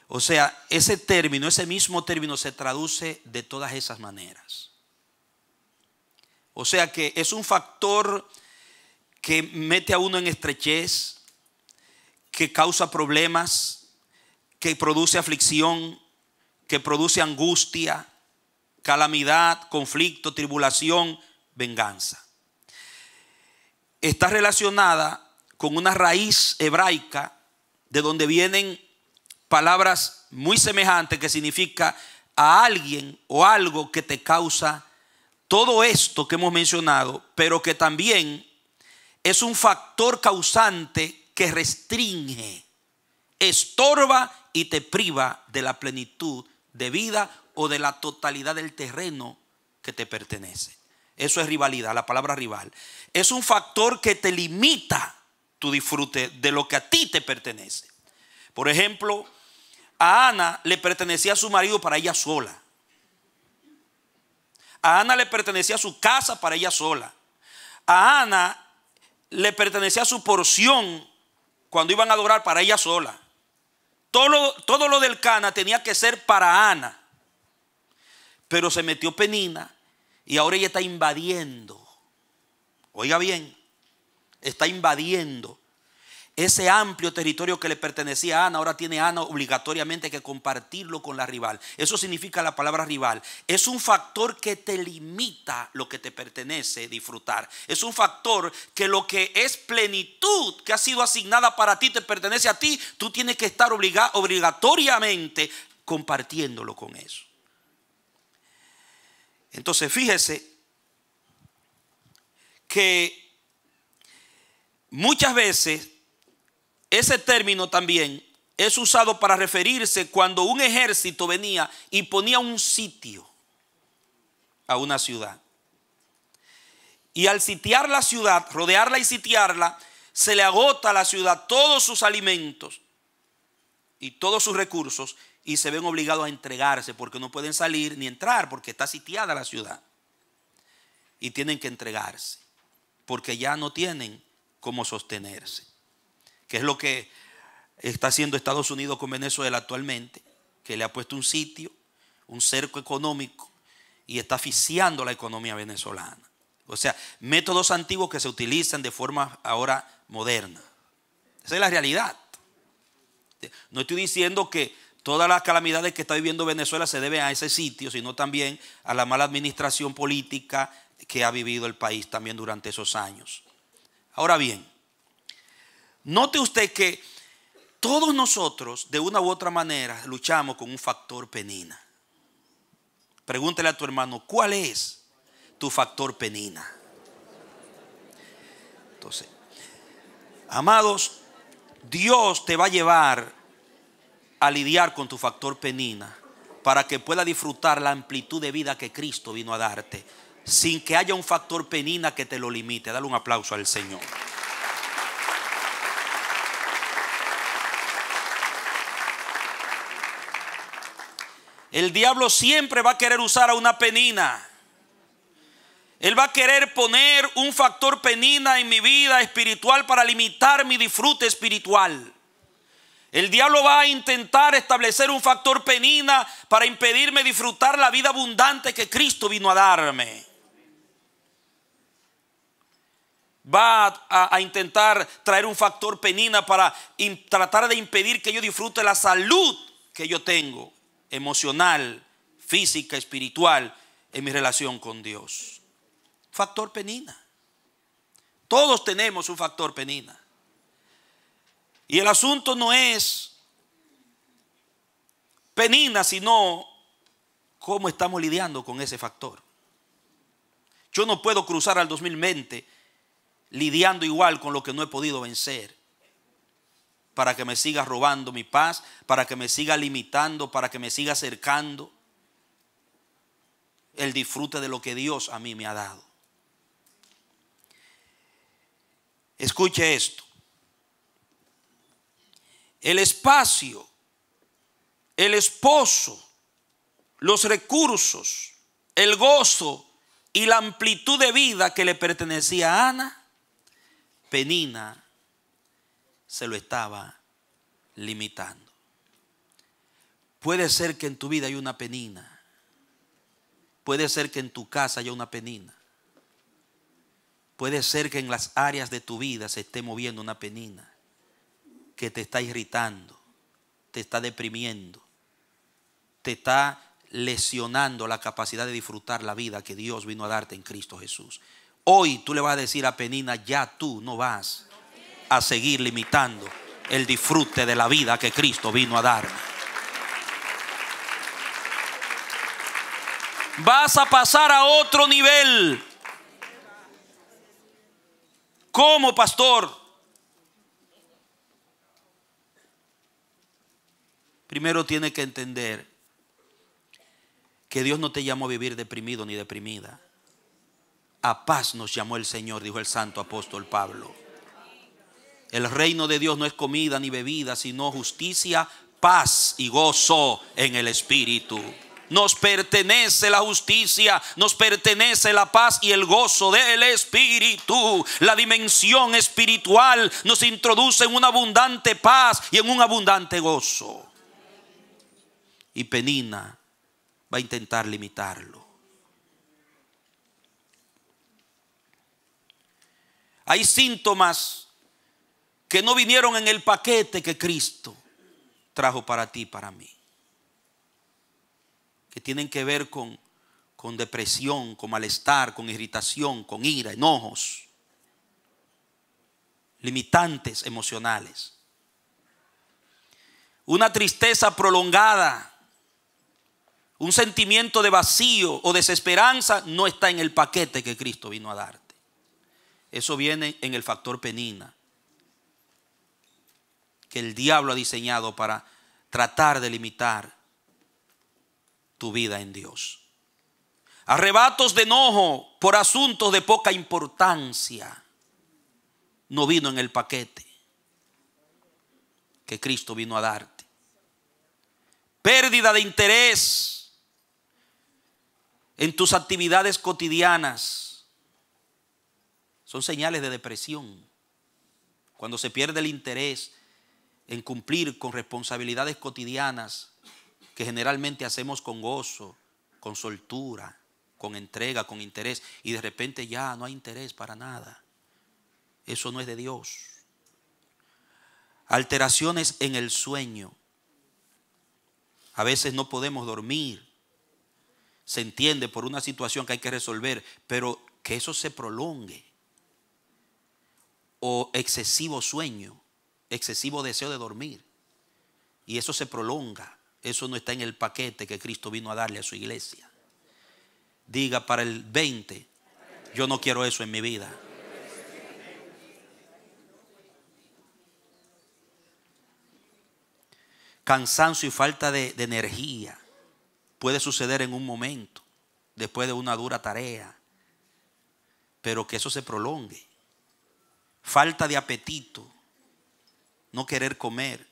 O sea, ese término, ese mismo término se traduce de todas esas maneras. O sea que es un factor que mete a uno en estrechez, que causa problemas, que produce aflicción, que produce angustia, calamidad, conflicto, tribulación, venganza. Está relacionada con una raíz hebraica de donde vienen palabras muy semejantes que significa a alguien o algo que te causa todo esto que hemos mencionado, pero que también es un factor causante que restringe, estorba y te priva de la plenitud de vida o de la totalidad del terreno que te pertenece. Eso es rivalidad, la palabra rival. Es un factor que te limita tu disfrute de lo que a ti te pertenece. Por ejemplo, a Ana le pertenecía a su marido para ella sola. A Ana le pertenecía su casa para ella sola. A Ana le pertenecía su porción cuando iban a adorar para ella sola. Todo lo del Cana tenía que ser para Ana. Pero se metió Penina y ahora ella está invadiendo. Oiga bien, está invadiendo ese amplio territorio que le pertenecía a Ana. Ahora tiene Ana obligatoriamente que compartirlo con la rival. Eso significa la palabra rival. Es un factor que te limita lo que te pertenece disfrutar. Es un factor que lo que es plenitud que ha sido asignada para ti, te pertenece a ti. Tú tienes que estar obligatoriamente compartiéndolo con eso. Entonces fíjese que muchas veces ese término también es usado para referirse cuando un ejército venía y ponía un sitio a una ciudad. Y al sitiar la ciudad, rodearla y sitiarla, se le agota a la ciudad todos sus alimentos y todos sus recursos y se ven obligados a entregarse porque no pueden salir ni entrar porque está sitiada la ciudad. Y tienen que entregarse porque ya no tienen cómo sostenerse. Que es lo que está haciendo Estados Unidos con Venezuela actualmente, que le ha puesto un sitio, un cerco económico y está asfixiando la economía venezolana. O sea, métodos antiguos que se utilizan de forma ahora moderna. Esa es la realidad. No estoy diciendo que todas las calamidades que está viviendo Venezuela se deben a ese sitio, sino también a la mala administración política que ha vivido el país también durante esos años. Ahora bien, note usted que todos nosotros de una u otra manera luchamos con un factor penina. Pregúntele a tu hermano, ¿cuál es tu factor penina? Entonces, amados, Dios te va a llevar a lidiar con tu factor penina para que pueda disfrutar la amplitud de vida que Cristo vino a darte, sin que haya un factor penina que te lo limite. Dale un aplauso al Señor. El diablo siempre va a querer usar a una penina. Él va a querer poner un factor penina en mi vida espiritual para limitar mi disfrute espiritual. El diablo va a intentar establecer un factor penina para impedirme disfrutar la vida abundante que Cristo vino a darme. Va a intentar traer un factor penina para tratar de impedir que yo disfrute la salud que yo tengo, emocional, física, espiritual, en mi relación con Dios. Factor penina. Todos tenemos un factor penina. Y el asunto no es penina, sino cómo estamos lidiando con ese factor. Yo no puedo cruzar al 2020 lidiando igual con lo que no he podido vencer, para que me siga robando mi paz, para que me siga limitando, para que me siga acercando el disfrute de lo que Dios a mí me ha dado. Escuche esto. El espacio, el esposo, los recursos, el gozo y la amplitud de vida que le pertenecía a Ana, Penina se lo estaba limitando. Puede ser que en tu vida haya una penina. Puede ser que en tu casa haya una penina. Puede ser que en las áreas de tu vida se esté moviendo una penina que te está irritando, te está deprimiendo, te está lesionando la capacidad de disfrutar la vida que Dios vino a darte en Cristo Jesús. Hoy tú le vas a decir a Penina, ya tú no vas a seguir limitando el disfrute de la vida que Cristo vino a darme. Vas a pasar a otro nivel. ¿Cómo, pastor? Primero tiene que entender que Dios no te llamó a vivir deprimido ni deprimida. A paz nos llamó el Señor, dijo el santo apóstol Pablo. El reino de Dios no es comida ni bebida, sino justicia, paz y gozo en el Espíritu. Nos pertenece la justicia, nos pertenece la paz y el gozo del Espíritu. La dimensión espiritual nos introduce en una abundante paz y en un abundante gozo. Y Penina va a intentar limitarlo. Hay síntomas que no vinieron en el paquete que Cristo trajo para ti y para mí, que tienen que ver con depresión, con malestar, con irritación, con ira, enojos, limitantes emocionales. Una tristeza prolongada, un sentimiento de vacío o desesperanza no está en el paquete que Cristo vino a darte. Eso viene en el factor penina, que el diablo ha diseñado para tratar de limitar tu vida en Dios. Arrebatos de enojo por asuntos de poca importancia no vino en el paquete que Cristo vino a darte. Pérdida de interés en tus actividades cotidianas son señales de depresión. Cuando se pierde el interés en cumplir con responsabilidades cotidianas que generalmente hacemos con gozo, con soltura, con entrega, con interés, y de repente ya no hay interés para nada. Eso no es de Dios. Alteraciones en el sueño. A veces no podemos dormir. Se entiende por una situación que hay que resolver, pero que eso se prolongue. O excesivo sueño, excesivo deseo de dormir, y eso se prolonga. Eso no está en el paquete que Cristo vino a darle a su iglesia. Diga para el 20, yo no quiero eso en mi vida. Cansancio y falta de energía puede suceder en un momento, después de una dura tarea, pero que eso se prolongue. Falta de apetito, no querer comer.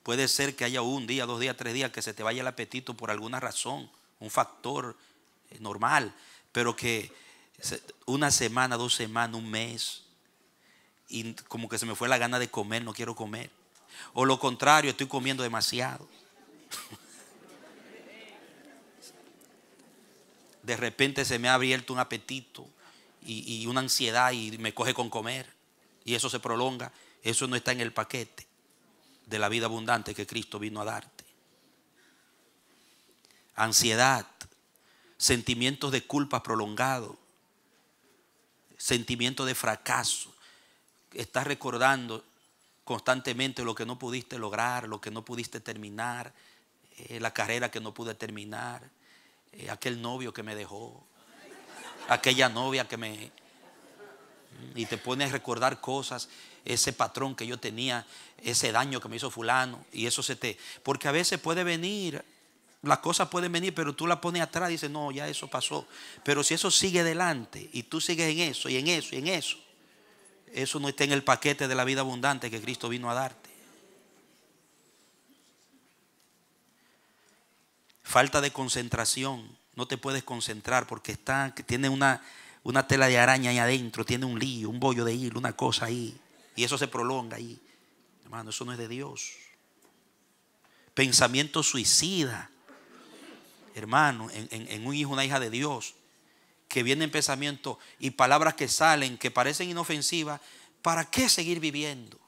Puede ser que haya un día, 2 días, 3 días que se te vaya el apetito por alguna razón, un factor normal, pero que una semana, 2 semanas, un mes, y como que se me fue la gana de comer, no quiero comer. O lo contrario, estoy comiendo demasiado. De repente se me ha abierto un apetito y una ansiedad y me coge con comer. Y eso se prolonga. Eso no está en el paquete de la vida abundante que Cristo vino a darte. Ansiedad, sentimientos de culpa prolongados, sentimientos de fracaso. Estás recordando constantemente lo que no pudiste lograr, lo que no pudiste terminar, la carrera que no pude terminar, aquel novio que me dejó, aquella novia que me... Y te pones a recordar cosas, ese patrón que yo tenía, ese daño que me hizo fulano, y eso se te... Porque a veces puede venir, las cosas pueden venir, pero tú la pones atrás y dices, no, ya eso pasó. Pero si eso sigue adelante y tú sigues en eso y en eso y en eso, eso no está en el paquete de la vida abundante que Cristo vino a darte. Falta de concentración, no te puedes concentrar porque tiene una tela de araña ahí adentro, tiene un lío, un bollo de hilo, una cosa ahí, y eso se prolonga ahí. Hermano, eso no es de Dios. Pensamiento suicida, hermano, en un hijo, una hija de Dios, que vienen pensamientos y palabras que salen que parecen inofensivas. ¿Para qué seguir viviendo?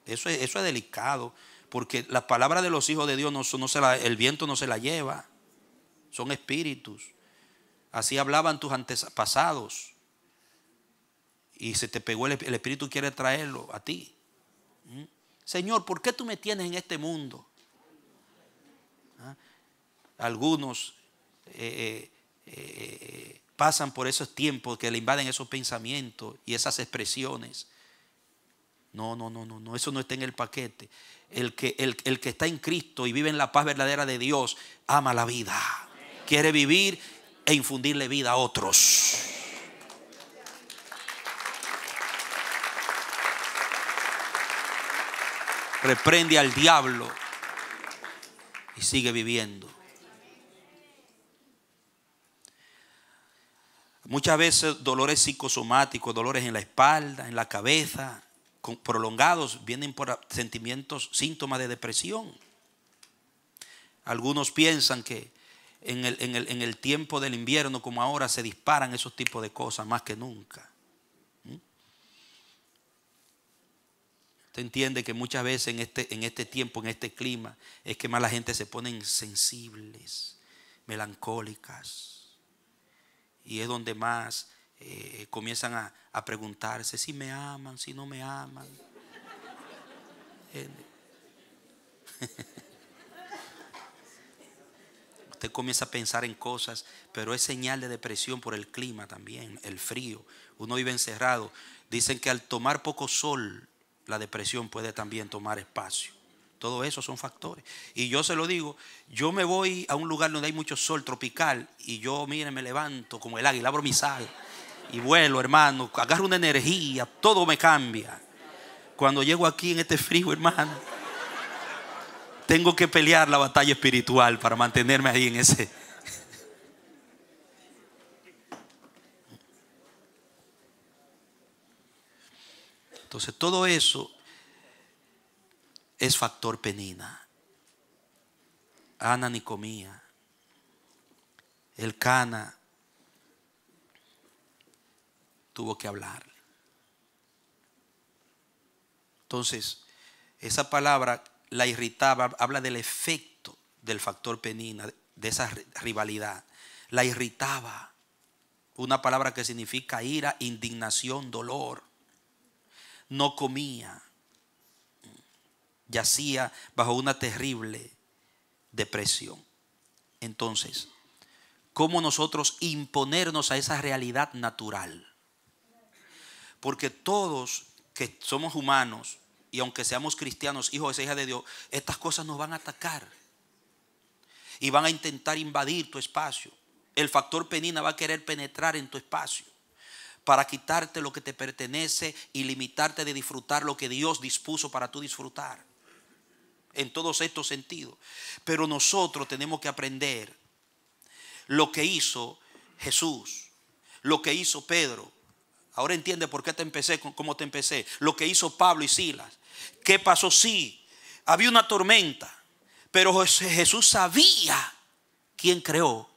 Eso es delicado, porque las palabras de los hijos de Dios el viento no se la lleva. son espíritus. Así hablaban tus antepasados. Y se te pegó el espíritu, quiere traerlo a ti. Señor, ¿por qué tú me tienes en este mundo? Algunos pasan por esos tiempos que le invaden esos pensamientos y esas expresiones. No, eso no está en el paquete. El que está en Cristo y vive en la paz verdadera de Dios, ama la vida. Quiere vivir e infundirle vida a otros. Reprende al diablo y sigue viviendo. Muchas veces dolores psicosomáticos, dolores en la espalda, en la cabeza, prolongados, vienen por sentimientos, síntomas de depresión. Algunos piensan que en el tiempo del invierno como ahora se disparan esos tipos de cosas más que nunca. Usted entiende que muchas veces en este tiempo, en este clima, es que más la gente se pone sensibles, melancólicas. Y es donde más comienzan a preguntarse si me aman, si no me aman. Usted comienza a pensar en cosas, pero es señal de depresión por el clima también, el frío. Uno vive encerrado. Dicen que al tomar poco sol, la depresión puede también tomar espacio. Todo eso son factores. Y yo se lo digo, yo me voy a un lugar donde hay mucho sol tropical y yo, mire, me levanto como el águila, abro mi sal y vuelo, hermano, agarro una energía, todo me cambia. Cuando llego aquí en este frío, hermano, tengo que pelear la batalla espiritual para mantenerme ahí en ese. Entonces todo eso es factor Penina. Ana ni comía. El Cana tuvo que hablar. Entonces, esa palabra la irritaba, habla del efecto del factor Penina, de esa rivalidad. La irritaba. Una palabra que significa ira, indignación, dolor. No comía. Yacía bajo una terrible depresión. Entonces, ¿cómo nosotros imponernos a esa realidad natural? Porque todos que somos humanos y aunque seamos cristianos, hijos e hijas de Dios, estas cosas nos van a atacar y van a intentar invadir tu espacio. El factor Penina va a querer penetrar en tu espacio para quitarte lo que te pertenece y limitarte de disfrutar lo que Dios dispuso para tú disfrutar. En todos estos sentidos. Pero nosotros tenemos que aprender lo que hizo Jesús, lo que hizo Pedro. Ahora entiende por qué te empecé, cómo te empecé. Lo que hizo Pablo y Silas. ¿Qué pasó? Sí, había una tormenta, pero Jesús sabía quién creó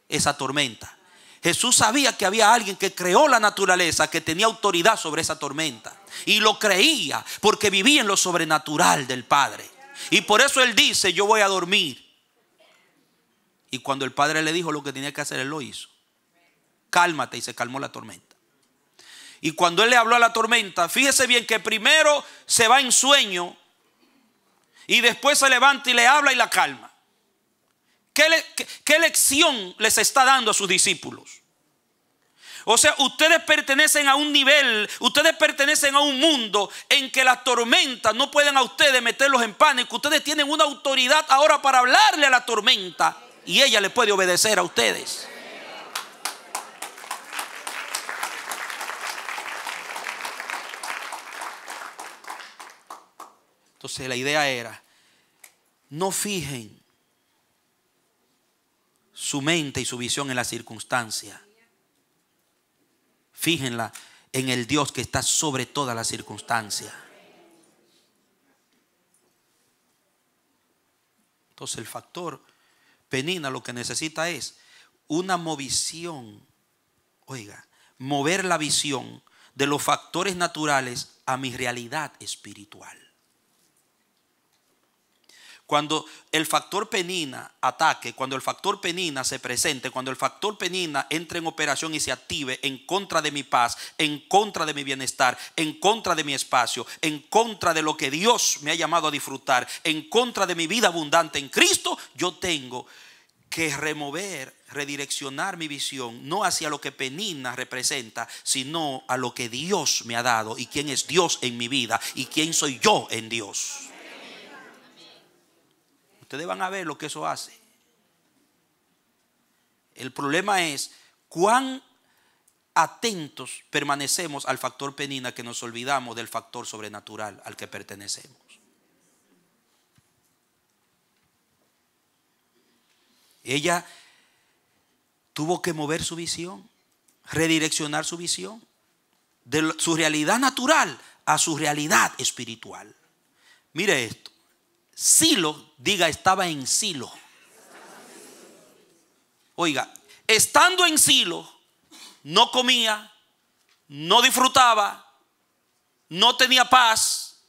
esa tormenta. Jesús sabía que había alguien que creó la naturaleza, que tenía autoridad sobre esa tormenta. Y lo creía porque vivía en lo sobrenatural del Padre. Y por eso él dice, yo voy a dormir. Y cuando el Padre le dijo lo que tenía que hacer, él lo hizo. Cálmate, y se calmó la tormenta. Y cuando él le habló a la tormenta, fíjese bien que primero se va en sueño y después se levanta y le habla y la calma. ¿Qué lección les está dando a sus discípulos? O sea, ustedes pertenecen a un nivel, ustedes pertenecen a un mundo en que las tormentas no pueden a ustedes meterlos en pánico. Ustedes tienen una autoridad ahora para hablarle a la tormenta y ella le puede obedecer a ustedes. Entonces la idea era, no fijen su mente y su visión en la circunstancia. Fíjenla en el Dios que está sobre todas las circunstancias. Entonces el factor Penina lo que necesita es una movisión. Oiga, mover la visión de los factores naturales a mi realidad espiritual. Cuando el factor penina ataque, cuando el factor penina se presente, cuando el factor penina entre en operación y se active en contra de mi paz, en contra de mi bienestar, en contra de mi espacio, en contra de lo que Dios me ha llamado a disfrutar, en contra de mi vida abundante en Cristo, yo tengo que redireccionar mi visión, no hacia lo que penina representa, sino a lo que Dios me ha dado y quién es Dios en mi vida y quién soy yo en Dios. Ustedes van a ver lo que eso hace. El problema es cuán atentos permanecemos al factor penina que nos olvidamos del factor sobrenatural al que pertenecemos. Ella tuvo que mover su visión, redireccionar su visión de su realidad natural a su realidad espiritual. Mire esto. Silo, diga, estaba en Silo. Oiga, estando en Silo, no comía, no disfrutaba, no tenía paz.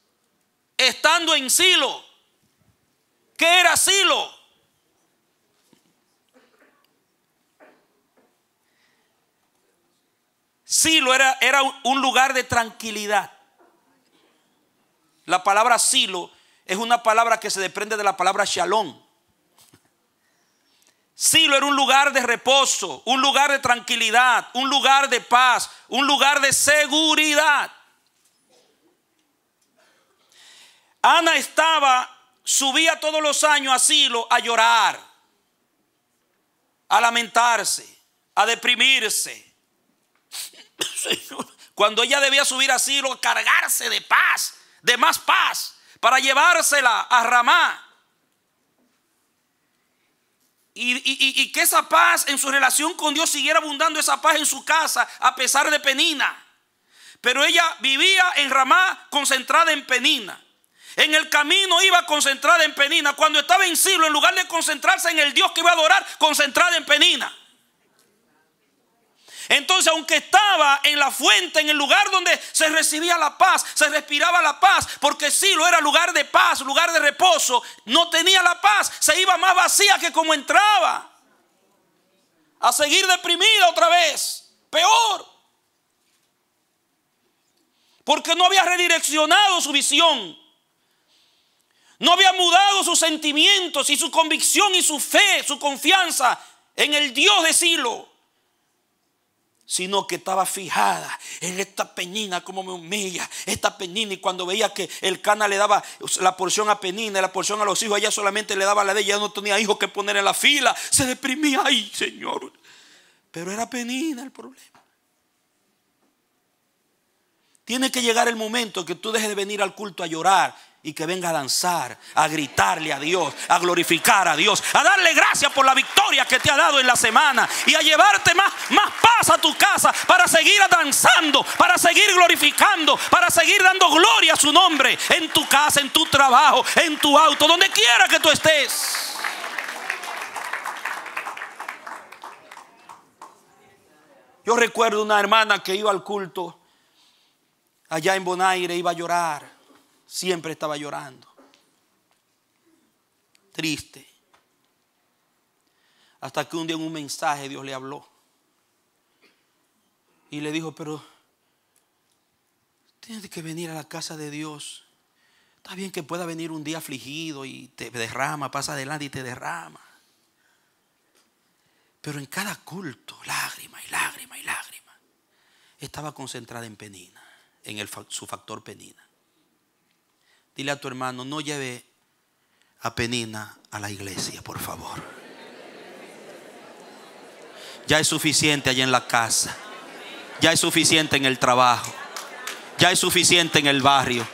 Estando en Silo, ¿qué era Silo? Silo era un lugar de tranquilidad. La palabra Silo es una palabra que se desprende de la palabra Shalom. Silo era un lugar de reposo, un lugar de tranquilidad, un lugar de paz, un lugar de seguridad. Ana subía todos los años a Silo a llorar, a lamentarse, a deprimirse. Cuando ella debía subir a Silo a cargarse de paz, de más paz, para llevársela a Ramá. Y que esa paz en su relación con Dios siguiera abundando, esa paz en su casa a pesar de Penina. Pero ella vivía en Ramá concentrada en Penina. En el camino iba concentrada en Penina. Cuando estaba en Silo, en lugar de concentrarse en el Dios que iba a adorar, concentrada en Penina. Entonces, aunque estaba en la fuente, en el lugar donde se recibía la paz, se respiraba la paz, porque Silo era lugar de paz, lugar de reposo, no tenía la paz, se iba más vacía que como entraba, a seguir deprimida otra vez, peor, porque no había redireccionado su visión, no había mudado sus sentimientos y su convicción y su fe, su confianza en el Dios de Silo, sino que estaba fijada en esta Penina, como me humilla esta Penina. Y cuando veía que el Cana le daba la porción a Penina y la porción a los hijos, ella solamente le daba la de ella, no tenía hijos que poner en la fila, se deprimía. Ay, Señor, pero era Penina el problema. Tiene que llegar el momento que tú dejes de venir al culto a llorar y que venga a danzar, a gritarle a Dios, a glorificar a Dios, a darle gracias por la victoria que te ha dado en la semana y a llevarte más paz a tu casa para seguir danzando, para seguir glorificando, para seguir dando gloria a su nombre en tu casa, en tu trabajo, en tu auto, donde quiera que tú estés. Yo recuerdo una hermana que iba al culto allá en Bonaire, iba a llorar. Siempre estaba llorando, triste, hasta que un día en un mensaje Dios le habló y le dijo: pero tienes que venir a la casa de Dios. Está bien que pueda venir un día afligido y te derrama, pasa adelante y te derrama, pero en cada culto, lágrima y lágrima y lágrima. Estaba concentrada en Penina, en su factor Penina. Dile a tu hermano: no lleve a Penina a la iglesia, por favor. Ya es suficiente allá en la casa, ya es suficiente en el trabajo, ya es suficiente en el barrio.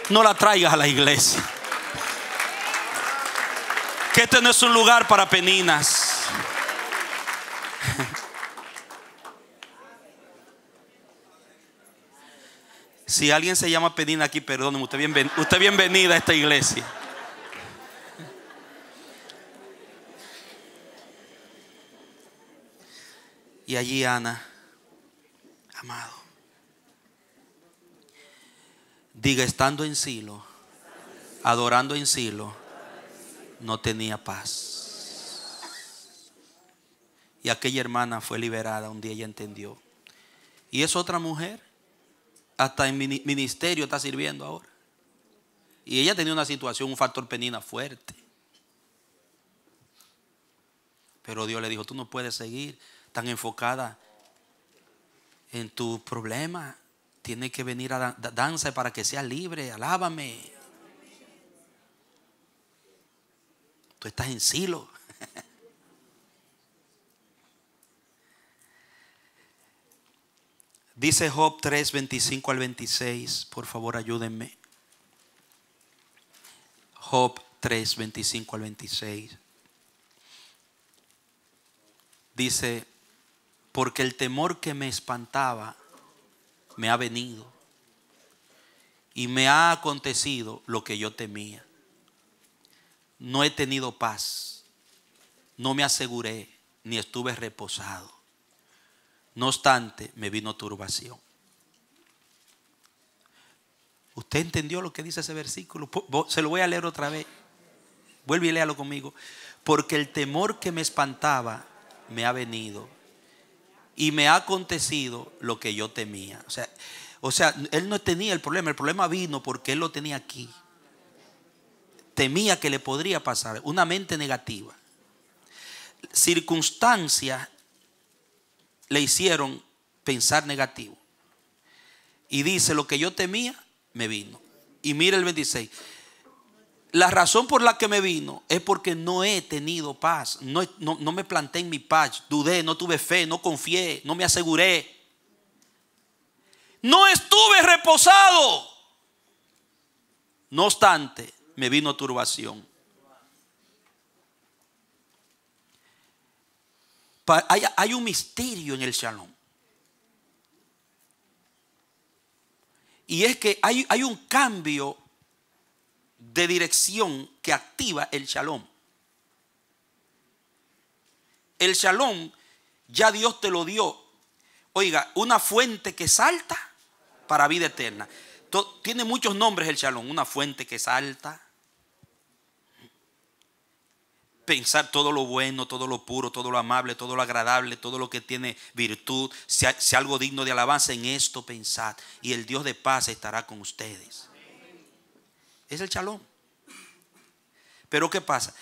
No la traigas a la iglesia, que este no es un lugar para peninas. Si alguien se llama Penina aquí, perdóneme, usted bienvenida a esta iglesia. Y allí Ana, amado, diga, estando en Silo, adorando en Silo, no tenía paz. Y aquella hermana fue liberada. Un día ella entendió. Y es otra mujer. Hasta en ministerio está sirviendo ahora. Y ella tenía una situación, un factor penina fuerte. Pero Dios le dijo: tú no puedes seguir tan enfocada en tu problema. Tienes que venir a danza para que seas libre. Alábame. Tú estás en Silo. Dice Job 3, 25 al 26. Por favor, ayúdenme. Job 3, 25 al 26. Dice: porque el temor que me espantaba me ha venido, y me ha acontecido lo que yo temía. No he tenido paz, no me aseguré, ni estuve reposado. No obstante, me vino turbación. ¿Usted entendió lo que dice ese versículo? Se lo voy a leer otra vez. Vuelve y léalo conmigo. Porque el temor que me espantaba me ha venido, y me ha acontecido lo que yo temía. O sea, él no tenía el problema vino porque él lo tenía aquí. Temía que le podría pasar. Una mente negativa. Circunstancias le hicieron pensar negativo. Y dice: lo que yo temía me vino. Y mira el 26. La razón por la que me vino es porque no he tenido paz. No me planté en mi paz. Dudé, no tuve fe, no confié, no me aseguré. No estuve reposado. No obstante, me vino turbación. Hay un misterio en el shalom. Y es que hay un cambio de dirección que activa el shalom. El shalom ya Dios te lo dio. Oiga, una fuente que salta para vida eterna. Tiene muchos nombres el shalom. Una fuente que salta. Pensar todo lo bueno, todo lo puro, todo lo amable, todo lo agradable, todo lo que tiene virtud. Si algo digno de alabanza, en esto pensad. Y el Dios de paz estará con ustedes. Es el shalom. Pero ¿qué pasa?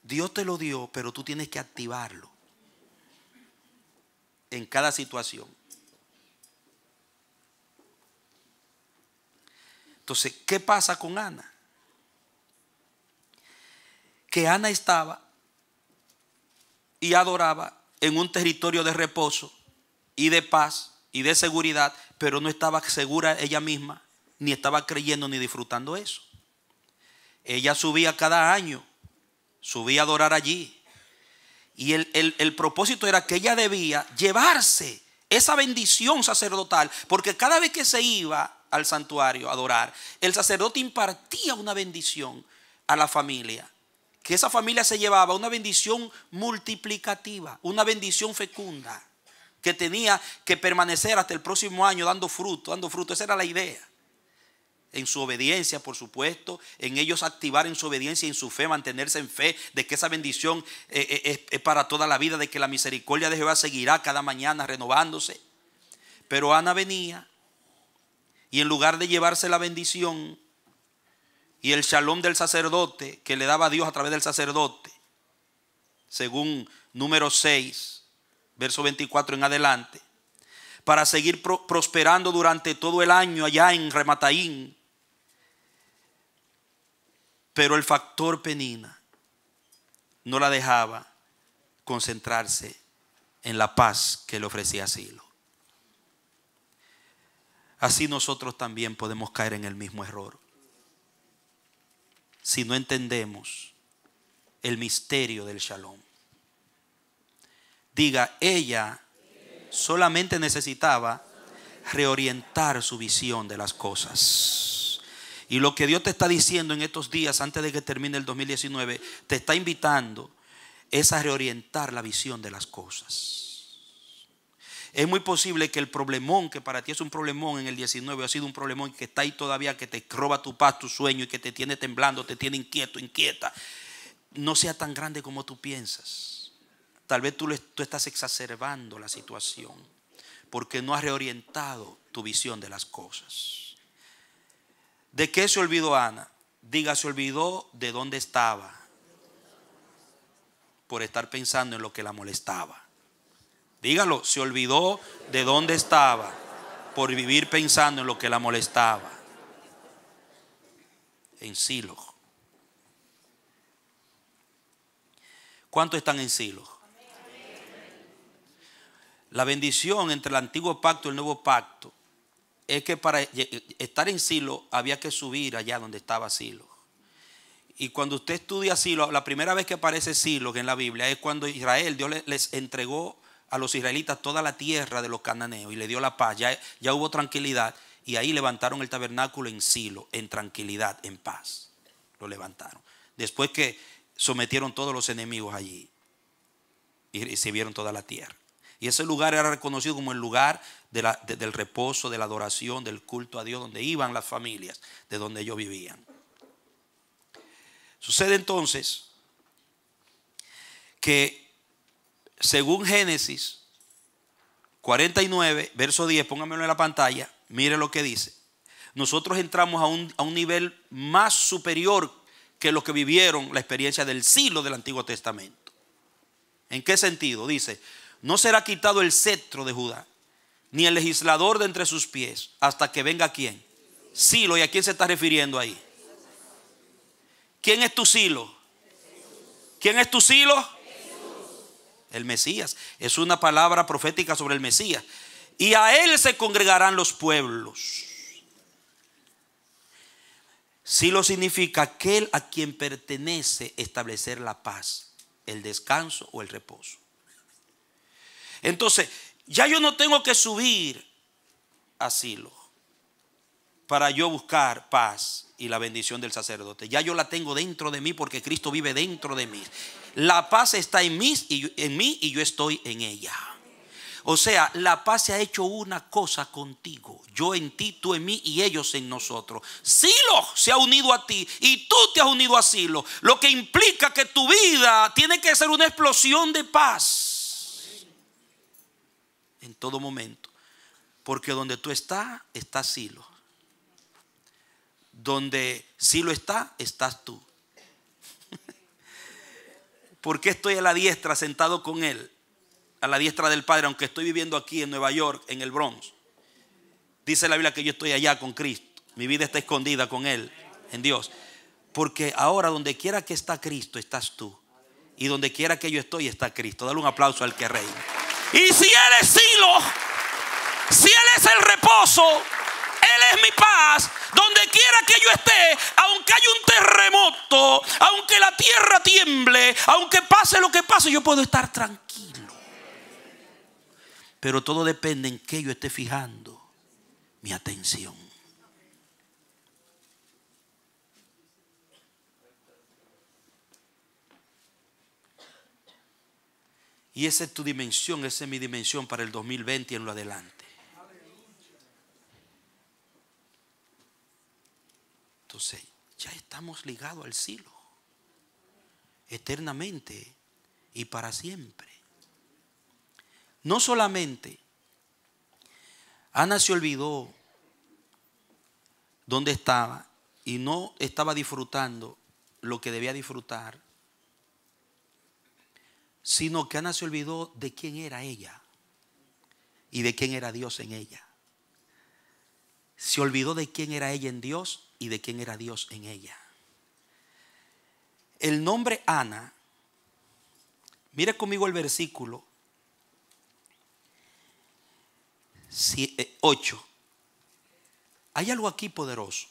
Dios te lo dio, pero tú tienes que activarlo en cada situación. Entonces, ¿qué pasa con Ana? Que Ana estaba y adoraba en un territorio de reposo y de paz y de seguridad, pero no estaba segura ella misma, ni estaba creyendo ni disfrutando eso. Ella subía cada año, subía a adorar allí. Y el propósito era que ella debía llevarse esa bendición sacerdotal, porque cada vez que se iba al santuario a adorar, el sacerdote impartía una bendición a la familia, que esa familia se llevaba una bendición multiplicativa, una bendición fecunda, que tenía que permanecer hasta el próximo año dando fruto. Esa era la idea. En su obediencia, por supuesto, en ellos activar en su obediencia y en su fe, mantenerse en fe de que esa bendición es para toda la vida, de que la misericordia de Jehová seguirá cada mañana renovándose. Pero Ana venía y en lugar de llevarse la bendición y el shalom del sacerdote que le daba a Dios a través del sacerdote, según número 6, verso 24 en adelante, para seguir prosperando durante todo el año allá en Remataín. Pero el factor penina no la dejaba concentrarse en la paz que le ofrecía Silo. Así nosotros también podemos caer en el mismo error si no entendemos el misterio del shalom. Diga: ella solamente necesitaba reorientar su visión de las cosas. Y lo que Dios te está diciendo en estos días, antes de que termine el 2019, te está invitando es a reorientar la visión de las cosas. Es muy posible que el problemón que para ti es un problemón en el 19 ha sido un problemón que está ahí todavía, que te roba tu paz, tu sueño, y que te tiene temblando, te tiene inquieto, inquieta. no sea tan grande como tú piensas. Tal vez tú estás exacerbando la situación porque no has reorientado tu visión de las cosas. ¿De qué se olvidó Ana? Diga, se olvidó de dónde estaba por estar pensando en lo que la molestaba. Dígalo, se olvidó de dónde estaba por vivir pensando en lo que la molestaba. En Silo. ¿Cuántos están en Silo? La bendición entre el antiguo pacto y el nuevo pacto es que para estar en Silo había que subir allá donde estaba Silo. Y cuando usted estudia Silo, la primera vez que aparece Silo en la Biblia es cuando Israel, Dios les entregó a los israelitas toda la tierra de los cananeos y le dio la paz. Ya hubo tranquilidad y ahí levantaron el tabernáculo en Silo, en tranquilidad, en paz. Lo levantaron. Después que sometieron todos los enemigos allí y recibieron toda la tierra. Y ese lugar era reconocido como el lugar del reposo, de la adoración, del culto a Dios, donde iban las familias, de donde ellos vivían. Sucede entonces que según Génesis 49, verso 10, póngamelo en la pantalla, mire lo que dice. Nosotros entramos a un nivel más superior que los que vivieron la experiencia del Silo del Antiguo Testamento. ¿En qué sentido? Dice, no será quitado el cetro de Judá, ni el legislador de entre sus pies, hasta que venga ¿quién? Silo. ¿Y a quién se está refiriendo ahí? ¿Quién es tu Silo? ¿Quién es tu Silo? El Mesías. Es una palabra profética sobre el Mesías. Y a él se congregarán los pueblos. Silo significa aquel a quien pertenece establecer la paz, el descanso o el reposo. Entonces, ya yo no tengo que subir a Silo para yo buscar paz y la bendición del sacerdote. Ya yo la tengo dentro de mí porque Cristo vive dentro de mí. La paz está en mí y yo estoy en ella. O sea, la paz se ha hecho una cosa contigo. Yo en ti, tú en mí y ellos en nosotros. Silo se ha unido a ti y tú te has unido a Silo. Lo que implica que tu vida tiene que ser una explosión de paz en todo momento. Porque donde tú estás, está Silo. Donde Silo está, estás tú. ¿Por qué estoy a la diestra sentado con él? A la diestra del Padre, aunque estoy viviendo aquí en Nueva York, en el Bronx. Dice la Biblia que yo estoy allá con Cristo. Mi vida está escondida con Él, en Dios. Porque ahora donde quiera que está Cristo, estás tú. Y donde quiera que yo estoy, está Cristo. Dale un aplauso al que reina. Y si Él es Silo, si Él es el reposo, Él es mi paz. Donde quiera que yo esté, aunque haya un terremoto, aunque la tierra tiemble, aunque pase lo que pase, yo puedo estar tranquilo. Pero todo depende en qué yo esté fijando mi atención. Y esa es tu dimensión, esa es mi dimensión para el 2020 y en lo adelante. Entonces, ya estamos ligados al Silo, eternamente y para siempre. No solamente Ana se olvidó dónde estaba y no estaba disfrutando lo que debía disfrutar, sino que Ana se olvidó de quién era ella y de quién era Dios en ella. Se olvidó de quién era ella en Dios y de quién era Dios en ella. El nombre Ana, mire conmigo el versículo 8. Hay algo aquí poderoso.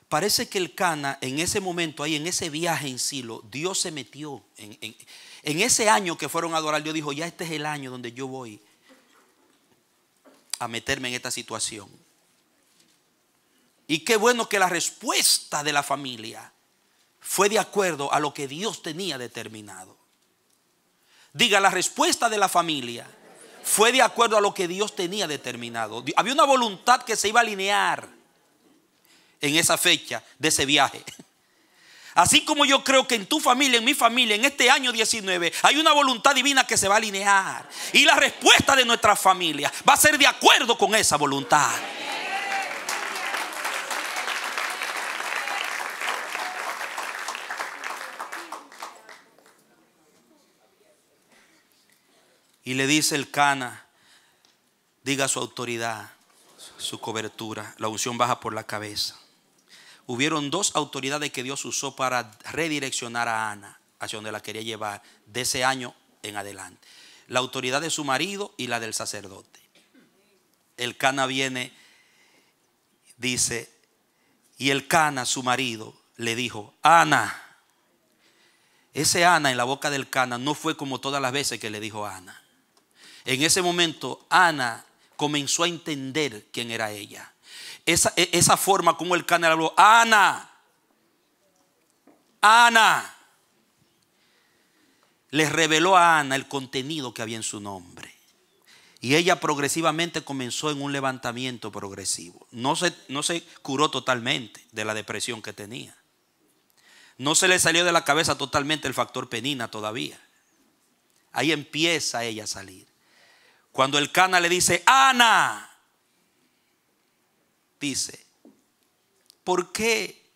Parece que el Cana en ese momento, ahí en ese viaje en Silo, Dios se metió en ese año que fueron a adorar. Dios dijo, ya este es el año donde yo voy a meterme en esta situación. Y qué bueno que la respuesta de la familia fue de acuerdo a lo que Dios tenía determinado. Diga, la respuesta de la familia fue de acuerdo a lo que Dios tenía determinado. Había una voluntad que se iba a alinear en esa fecha de ese viaje. Así como yo creo que en tu familia, en mi familia, en este año 19, hay una voluntad divina que se va a alinear. Y la respuesta de nuestra familia va a ser de acuerdo con esa voluntad. Y le dice el Cana, diga su autoridad, su cobertura, la unción baja por la cabeza. Hubieron dos autoridades que Dios usó para redireccionar a Ana hacia donde la quería llevar de ese año en adelante. La autoridad de su marido y la del sacerdote. El Cana viene, dice, y el Cana, su marido, le dijo, Ana. Ese Ana en la boca del Cana no fue como todas las veces que le dijo Ana. En ese momento Ana comenzó a entender quién era ella. Esa forma como el Cana le habló, Ana, Ana, le reveló a Ana el contenido que había en su nombre. Y ella progresivamente comenzó en un levantamiento progresivo. No se curó totalmente de la depresión que tenía. No se le salió de la cabeza totalmente el factor penina todavía. Ahí empieza ella a salir. Cuando el Cana le dice, Ana, dice, ¿por qué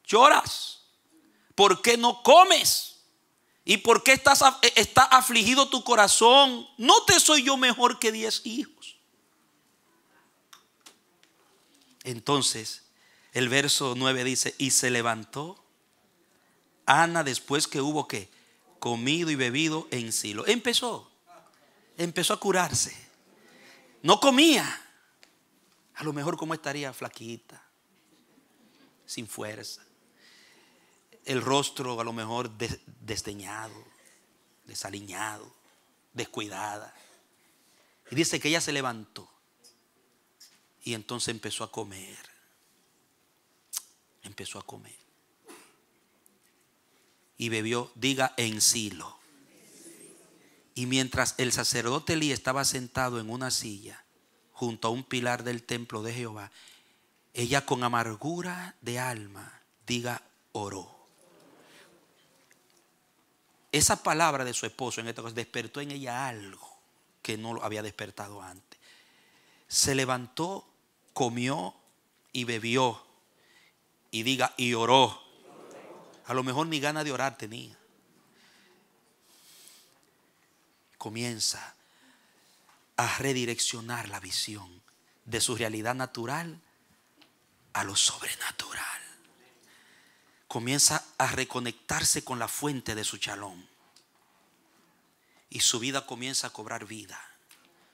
lloras? ¿Por qué no comes? ¿Y por qué está afligido tu corazón? ¿No te soy yo mejor que 10 hijos? Entonces el verso 9 dice, y se levantó Ana después que hubo ¿qué? Comido y bebido en Silo. Empezó a curarse. No comía. A lo mejor como estaría flaquita, sin fuerza. El rostro a lo mejor desdeñado, desaliñado, descuidada. Y dice que ella se levantó y entonces empezó a comer. Empezó a comer. Y bebió, diga, en Silo. Y mientras el sacerdote Elí estaba sentado en una silla junto a un pilar del templo de Jehová, ella con amargura de alma, diga, oró. Esa palabra de su esposo en esta cosa despertó en ella algo que no lo había despertado antes. Se levantó, comió y bebió. Y diga, y oró. A lo mejor ni ganas de orar tenía. Comienza a redireccionar la visión de su realidad natural a lo sobrenatural. Comienza a reconectarse con la fuente de su shalom. Y su vida comienza a cobrar vida.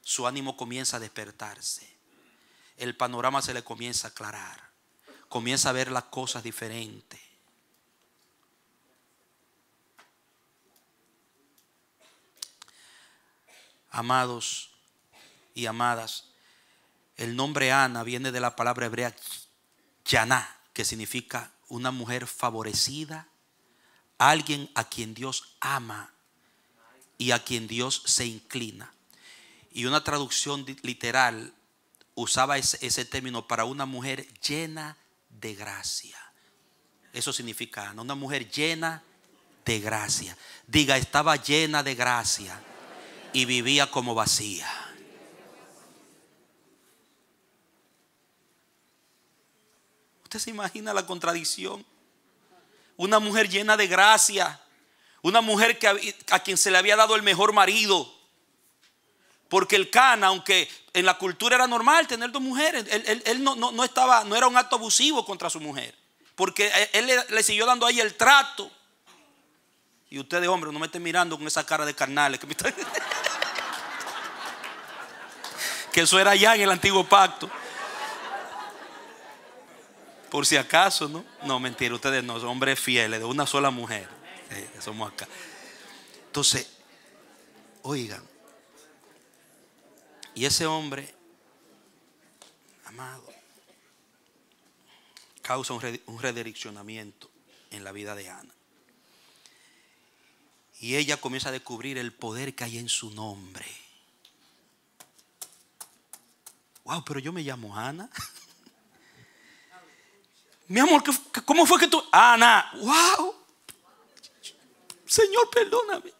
Su ánimo comienza a despertarse. El panorama se le comienza a aclarar. Comienza a ver las cosas diferentes. Amados y amadas, el nombre Ana viene de la palabra hebrea Yaná, que significa una mujer favorecida, alguien a quien Dios ama y a quien Dios se inclina. Y una traducción literal usaba ese término para una mujer llena de gracia. Eso significa Ana, una mujer llena de gracia. Diga, estaba llena de gracia y vivía como vacía. ¿Usted se imagina la contradicción? Una mujer llena de gracia, una mujer a quien se le había dado el mejor marido. Porque el Cana, aunque en la cultura era normal tener dos mujeres, él no era un acto abusivo contra su mujer. Porque él le siguió dando ahí el trato. Y ustedes, hombres, no me estén mirando con esa cara de carnales que eso era ya en el antiguo pacto. Por si acaso, ¿no? No, mentira, ustedes no, son hombres fieles de una sola mujer. Somos acá. Entonces, oigan, y ese hombre, amado, causa un redireccionamiento en la vida de Ana. Y ella comienza a descubrir el poder que hay en su nombre. Wow, pero yo me llamo Ana. Mi amor, ¿cómo fue que tú? Ana, wow. Señor, perdóname.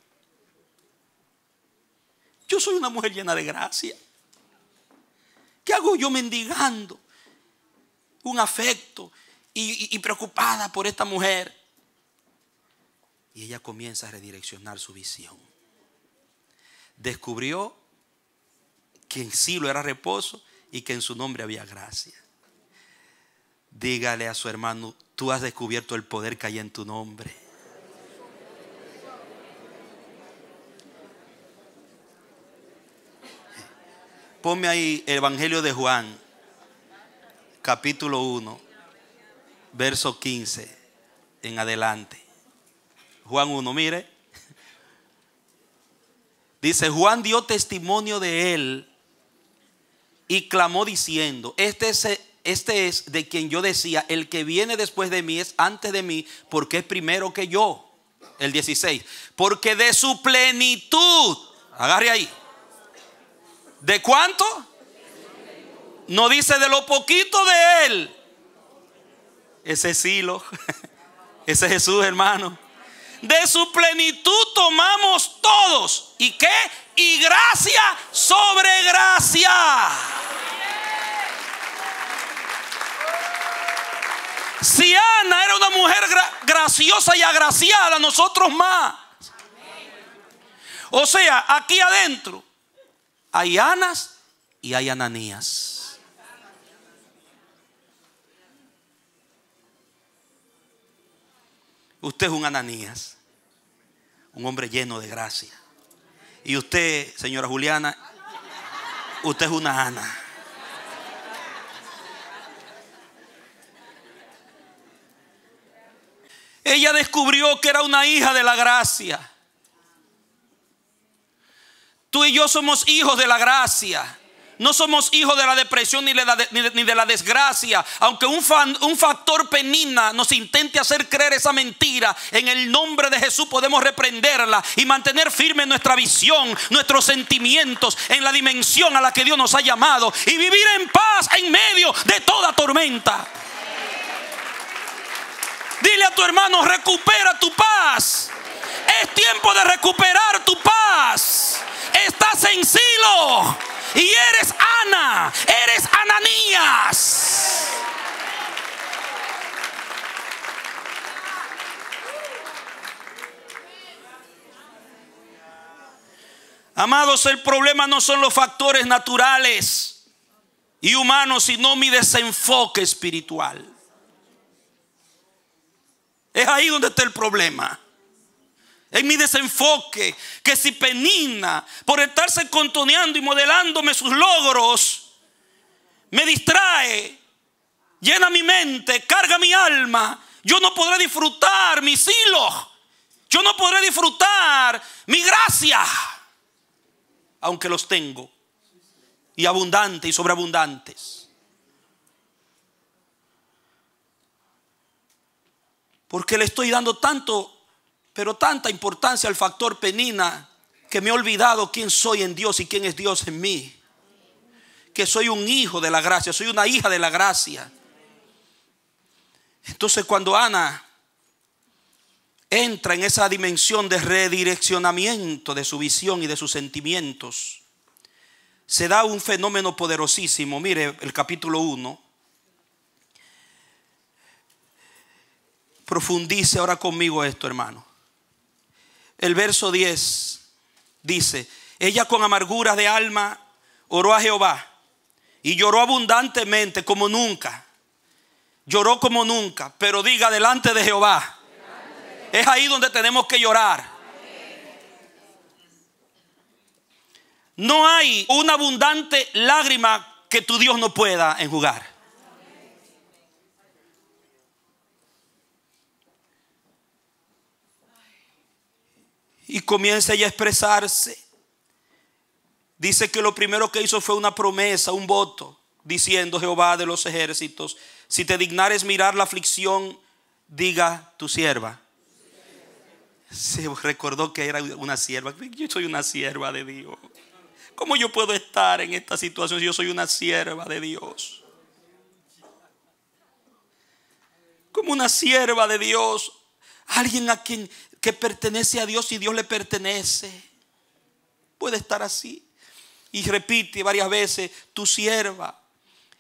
Yo soy una mujer llena de gracia. ¿Qué hago yo mendigando un afecto y preocupada por esta mujer? Y ella comienza a redireccionar su visión. Descubrió que en sí lo era reposo y que en su nombre había gracia. Dígale a su hermano: tú has descubierto el poder que hay en tu nombre. Ponme ahí el Evangelio de Juan, capítulo 1, verso 15 en adelante. Juan 1, mire. Dice: Juan dio testimonio de él y clamó diciendo: este es de quien yo decía, el que viene después de mí es antes de mí, porque es primero que yo. El 16. Porque de su plenitud, agarre ahí. ¿De cuánto? No dice de lo poquito de él. Ese es Silo. Ese es Jesús, hermano. De su plenitud tomamos todos. ¿Y qué? Y gracia sobre gracia. Si Ana era una mujer graciosa y agraciada, nosotros más. O sea, aquí adentro hay Anas y hay Ananías. Usted es un Ananías, un hombre lleno de gracia. Y usted, señora Juliana, usted es una Ana. Ella descubrió que era una hija de la gracia. Tú y yo somos hijos de la gracia. No somos hijos de la depresión ni de la desgracia. Aunque un factor penina nos intente hacer creer esa mentira, en el nombre de Jesús podemos reprenderla y mantener firme nuestra visión, nuestros sentimientos en la dimensión a la que Dios nos ha llamado, y vivir en paz en medio de toda tormenta. Dile a tu hermano: recupera tu paz. Es tiempo de recuperar tu paz. Estás en Silo y eres Ana, eres Ananías. Amados, el problema no son los factores naturales y humanos, sino mi desenfoque espiritual. Es ahí donde está el problema. En mi desenfoque, que si Penina, por estarse contoneando y modelándome sus logros, me distrae, llena mi mente, carga mi alma, yo no podré disfrutar mis hilos, yo no podré disfrutar mi gracia, aunque los tengo, y abundantes y sobreabundantes. Porque le estoy dando tanto, pero tanta importancia al factor Penina, que me he olvidado quién soy en Dios y quién es Dios en mí. Que soy un hijo de la gracia, soy una hija de la gracia. Entonces, cuando Ana entra en esa dimensión de redireccionamiento de su visión y de sus sentimientos, se da un fenómeno poderosísimo. Mire el capítulo 1. Profundice ahora conmigo esto, hermano. El verso 10 dice: ella con amargura de alma oró a Jehová y lloró abundantemente como nunca. Lloró como nunca, pero diga: delante de Jehová. Es ahí donde tenemos que llorar. No hay una abundante lágrima que tu Dios no pueda enjugar. Y comienza ella a expresarse. Dice que lo primero que hizo fue una promesa, un voto, diciendo: Jehová de los ejércitos, si te dignares mirar la aflicción, diga tu sierva. Se recordó que era una sierva. Yo soy una sierva de Dios. ¿Cómo yo puedo estar en esta situación si yo soy una sierva de Dios? como una sierva de Dios, alguien a quien que pertenece a Dios y Dios le pertenece. Puede estar así. Y repite varias veces: tu sierva,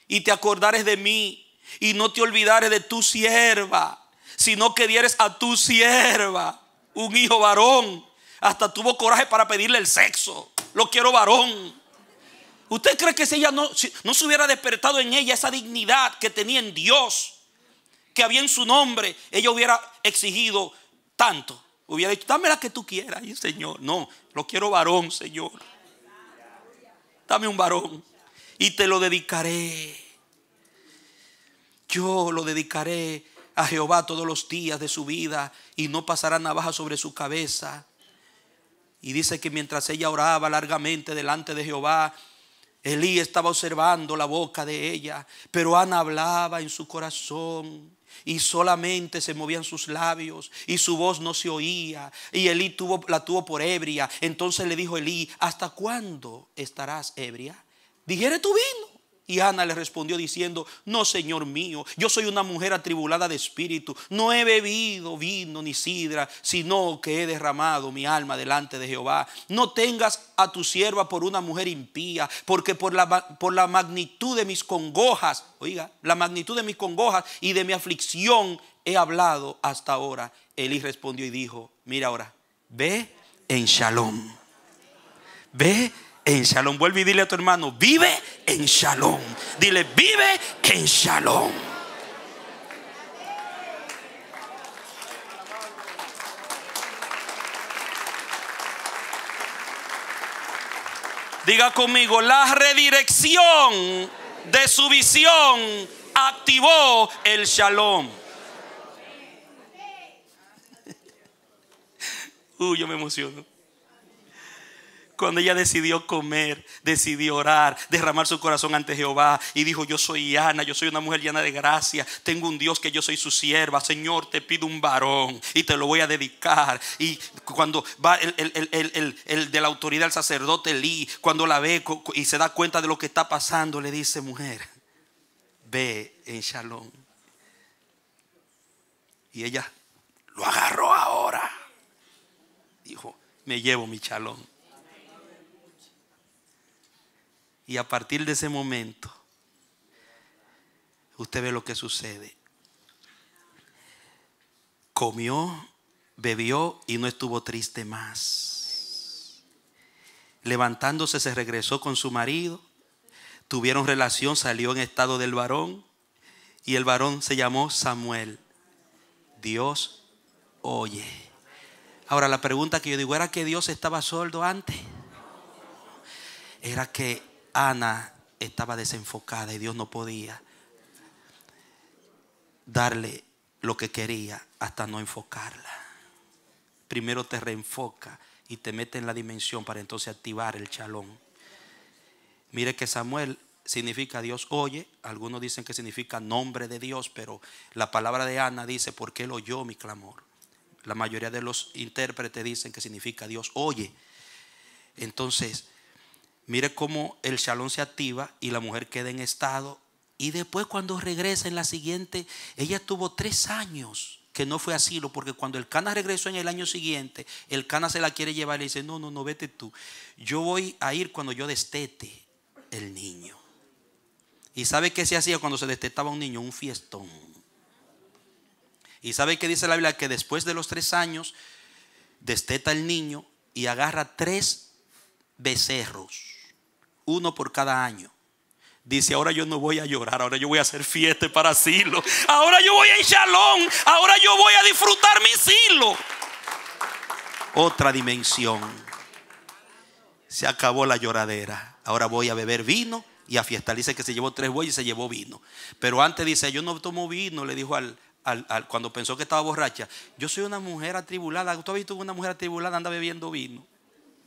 y te acordares de mí, y no te olvidares de tu sierva, sino que dieres a tu sierva un hijo varón. Hasta tuvo coraje para pedirle el sexo. Lo quiero varón. ¿Usted cree que si ella no se hubiera despertado en ella esa dignidad que tenía en Dios, que había en su nombre, ella hubiera exigido tanto? Hubiera dicho: dame la que tú quieras. Y Señor, no, lo quiero varón, Señor. Dame un varón y te lo dedicaré. Yo lo dedicaré a Jehová todos los días de su vida, y no pasará navaja sobre su cabeza. Y dice que mientras ella oraba largamente delante de Jehová, Elí estaba observando la boca de ella, pero Ana hablaba en su corazón y solamente se movían sus labios y su voz no se oía. Y Elí la tuvo por ebria. Entonces le dijo Elí: ¿hasta cuándo estarás ebria? ¿Digiere tu vino? Y Ana le respondió diciendo: no, Señor mío, yo soy una mujer atribulada de espíritu. No he bebido vino ni sidra, sino que he derramado mi alma delante de Jehová. No tengas a tu sierva por una mujer impía, porque por la magnitud de mis congojas, oiga, la magnitud de mis congojas y de mi aflicción he hablado hasta ahora. Elí respondió y dijo: mira ahora, ve en shalom. Ve en shalom. Vuelve y dile a tu hermano: vive en shalom. Dile: vive en shalom. Diga conmigo: la redirección de su visión activó el shalom. Yo me emociono. Cuando ella decidió comer, decidió orar, derramar su corazón ante Jehová y dijo: yo soy Ana, yo soy una mujer llena de gracia, tengo un Dios que yo soy su sierva. Señor, te pido un varón y te lo voy a dedicar. Y cuando va el de la autoridad, el sacerdote Elí, cuando la ve y se da cuenta de lo que está pasando, le dice: mujer, ve en shalom. Y ella lo agarró ahora. Dijo: me llevo mi shalom. Y a partir de ese momento, usted ve lo que sucede. Comió, bebió y no estuvo triste más. Levantándose, se regresó con su marido. Tuvieron relación, salió en estado del varón. Y el varón se llamó Samuel. Dios oye. Ahora la pregunta que yo digo: ¿era que Dios estaba sordo antes? Era que Ana estaba desenfocada y Dios no podía darle lo que quería hasta no enfocarla. Primero te reenfoca y te mete en la dimensión para entonces activar el shalom. Mire que Samuel significa Dios oye. Algunos dicen que significa nombre de Dios, pero la palabra de Ana dice: porque él oyó mi clamor. La mayoría de los intérpretes dicen que significa Dios oye. Entonces, mire cómo el shalom se activa y la mujer queda en estado. Y después, cuando regresa en la siguiente, ella tuvo 3 años que no fue asilo, porque cuando el Cana regresó en el año siguiente, el Cana se la quiere llevar y le dice: no, vete tú. Yo voy a ir cuando yo destete el niño. ¿Y sabe qué se hacía cuando se destetaba un niño? Un fiestón. ¿Y sabe qué dice la Biblia? Que después de los 3 años desteta el niño y agarra 3 becerros, uno por cada año. Dice: ahora yo no voy a llorar, ahora yo voy a hacer fiesta para Silo. Ahora yo voy en shalom, ahora yo voy a disfrutar mi Silo. Otra dimensión. Se acabó la lloradera. Ahora voy a beber vino y a fiestar. Dice que se llevó 3 bueyes y se llevó vino. Pero antes dice: yo no tomo vino, le dijo cuando pensó que estaba borracha: yo soy una mujer atribulada. ¿Usted ha visto una mujer atribulada anda bebiendo vino?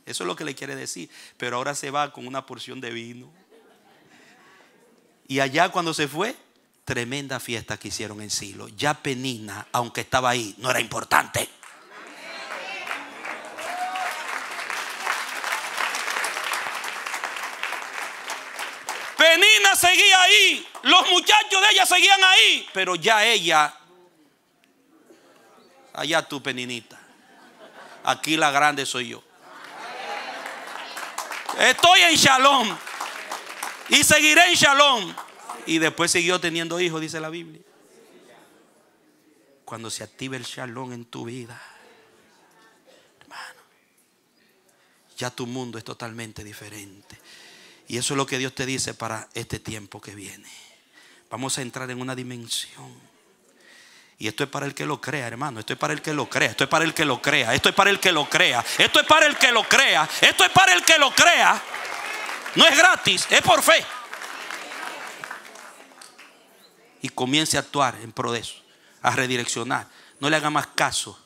Eso es lo que le quiere decir. Pero ahora se va con una porción de vino. Y allá cuando se fue, tremenda fiesta que hicieron en Silo. Ya Penina, aunque estaba ahí, no era importante. Penina seguía ahí, los muchachos de ella seguían ahí, pero ya ella Allá tú, Peninita. Aquí la grande soy yo. Estoy en Shalom y seguiré en Shalom. Y después siguió teniendo hijos, dice la Biblia. Cuando se active el Shalom en tu vida, hermano, ya tu mundo es totalmente diferente. Y eso es lo que Dios te dice para este tiempo que viene. Vamos a entrar en una dimensión. Y esto es para el que lo crea, hermano. Esto es para el que lo crea. Esto es para el que lo crea. Esto es para el que lo crea. Esto es para el que lo crea. Esto es para el que lo crea. No es gratis, es por fe. Y comience a actuar en pro de eso, a redireccionar. No le haga más caso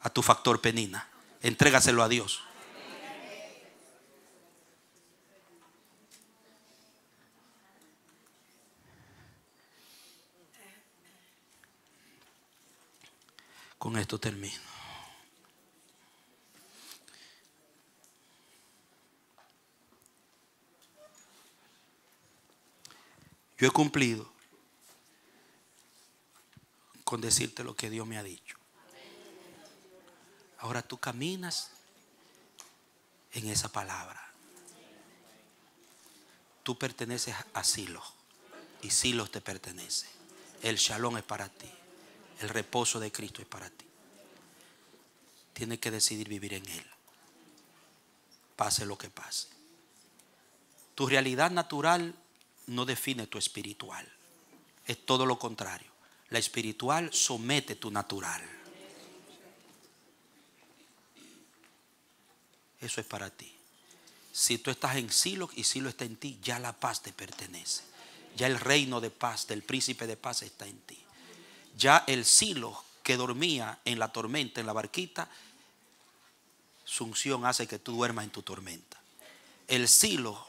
a tu factor penina. Entrégaselo a Dios. Con esto termino. Yo he cumplido con decirte lo que Dios me ha dicho. Ahora tú caminas en esa palabra. Tú perteneces a Silo y Silo te pertenece. El Shalom es para ti. El reposo de Cristo es para ti. Tienes que decidir vivir en Él, pase lo que pase. Tu realidad natural no define tu espiritual. Es todo lo contrario. La espiritual somete tu natural. Eso es para ti. Si tú estás en Silo y Silo está en ti, ya la paz te pertenece. Ya el reino de paz del príncipe de paz está en ti. Ya el Silo que dormía en la tormenta, en la barquita, su unción hace que tú duermas en tu tormenta. El Silo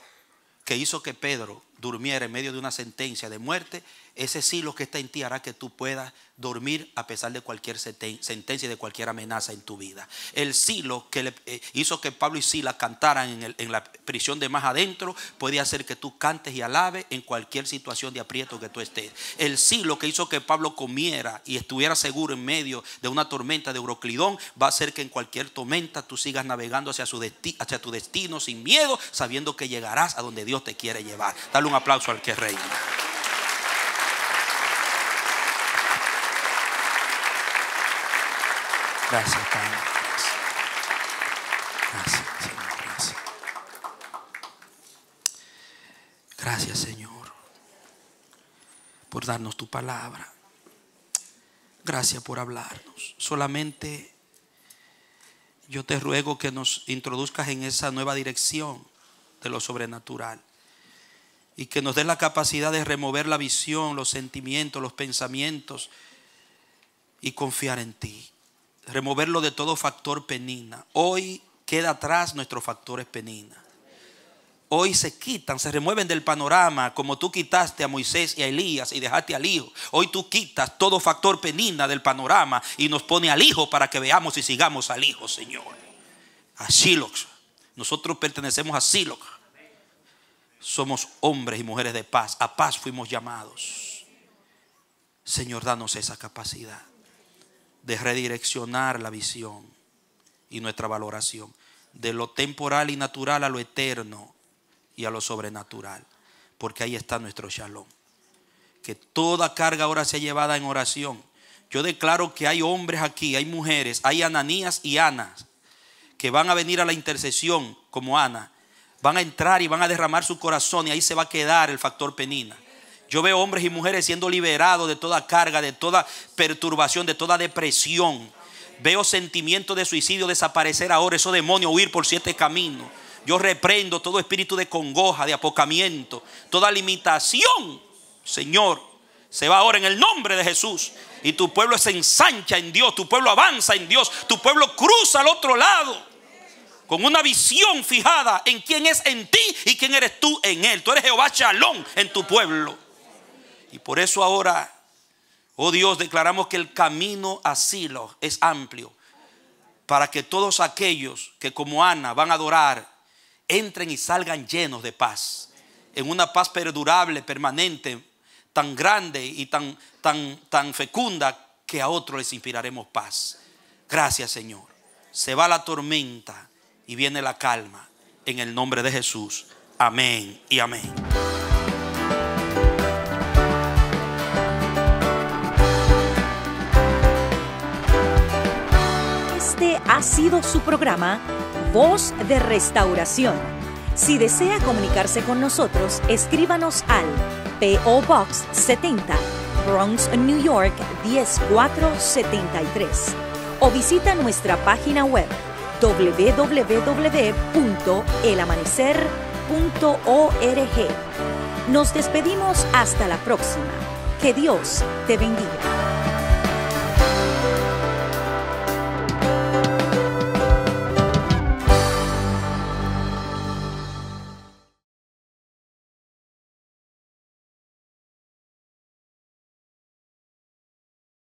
que hizo que Pedro durmiera en medio de una sentencia de muerte, ese Silo que está en ti hará que tú puedas dormir a pesar de cualquier sentencia y de cualquier amenaza en tu vida. El Silo que hizo que Pablo y Silas cantaran en la prisión de más adentro, puede hacer que tú cantes y alabes en cualquier situación de aprieto que tú estés. El Silo que hizo que Pablo comiera y estuviera seguro en medio de una tormenta de Euroclidón, va a hacer que en cualquier tormenta tú sigas navegando hacia tu destino sin miedo, sabiendo que llegarás a donde Dios te quiere llevar. Dale un aplauso al que reina. Gracias, Padre. Gracias, Señor. Gracias. Gracias, Señor, por darnos tu palabra. Gracias por hablarnos. Solamente yo te ruego que nos introduzcas en esa nueva dirección de lo sobrenatural. Y que nos dé la capacidad de remover la visión, los sentimientos, los pensamientos y confiar en ti. Removerlo de todo factor penina. Hoy queda atrás nuestros factores penina. Hoy se quitan, se remueven del panorama, como tú quitaste a Moisés y a Elías y dejaste al hijo. Hoy tú quitas todo factor penina del panorama y nos pone al hijo para que veamos y sigamos al hijo, Señor. A Shiloh. Nosotros pertenecemos a Shiloh. Somos hombres y mujeres de paz. A paz fuimos llamados. Señor, danos esa capacidad de redireccionar la visión y nuestra valoración de lo temporal y natural a lo eterno y a lo sobrenatural, porque ahí está nuestro Shalom. Que toda carga ahora sea llevada en oración. Yo declaro que hay hombres aquí, hay mujeres, hay Ananías y Anas que van a venir a la intercesión como Ana. Van a entrar y van a derramar su corazón y ahí se va a quedar el factor penina. Yo veo hombres y mujeres siendo liberados de toda carga, de toda perturbación, de toda depresión. Veo sentimientos de suicidio desaparecer ahora, esos demonios huir por 7 caminos. Yo reprendo todo espíritu de congoja, de apocamiento, toda limitación, Señor, se va ahora en el nombre de Jesús. Y tu pueblo se ensancha en Dios, tu pueblo avanza en Dios, tu pueblo cruza al otro lado con una visión fijada en quién es en ti y quién eres tú en él. Tú eres Jehová Shalom en tu pueblo. Y por eso ahora, oh Dios, declaramos que el camino a Silo es amplio, para que todos aquellos que como Ana van a adorar entren y salgan llenos de paz, en una paz perdurable, permanente, tan grande y tan fecunda que a otros les inspiraremos paz. Gracias, Señor. Se va la tormenta y viene la calma. En el nombre de Jesús. Amén y amén. Este ha sido su programa Voz de Restauración. Si desea comunicarse con nosotros, escríbanos al P.O. Box 70, Bronx, New York 10473, o visita nuestra página web www.elamanecer.org. Nos despedimos hasta la próxima. Que Dios te bendiga.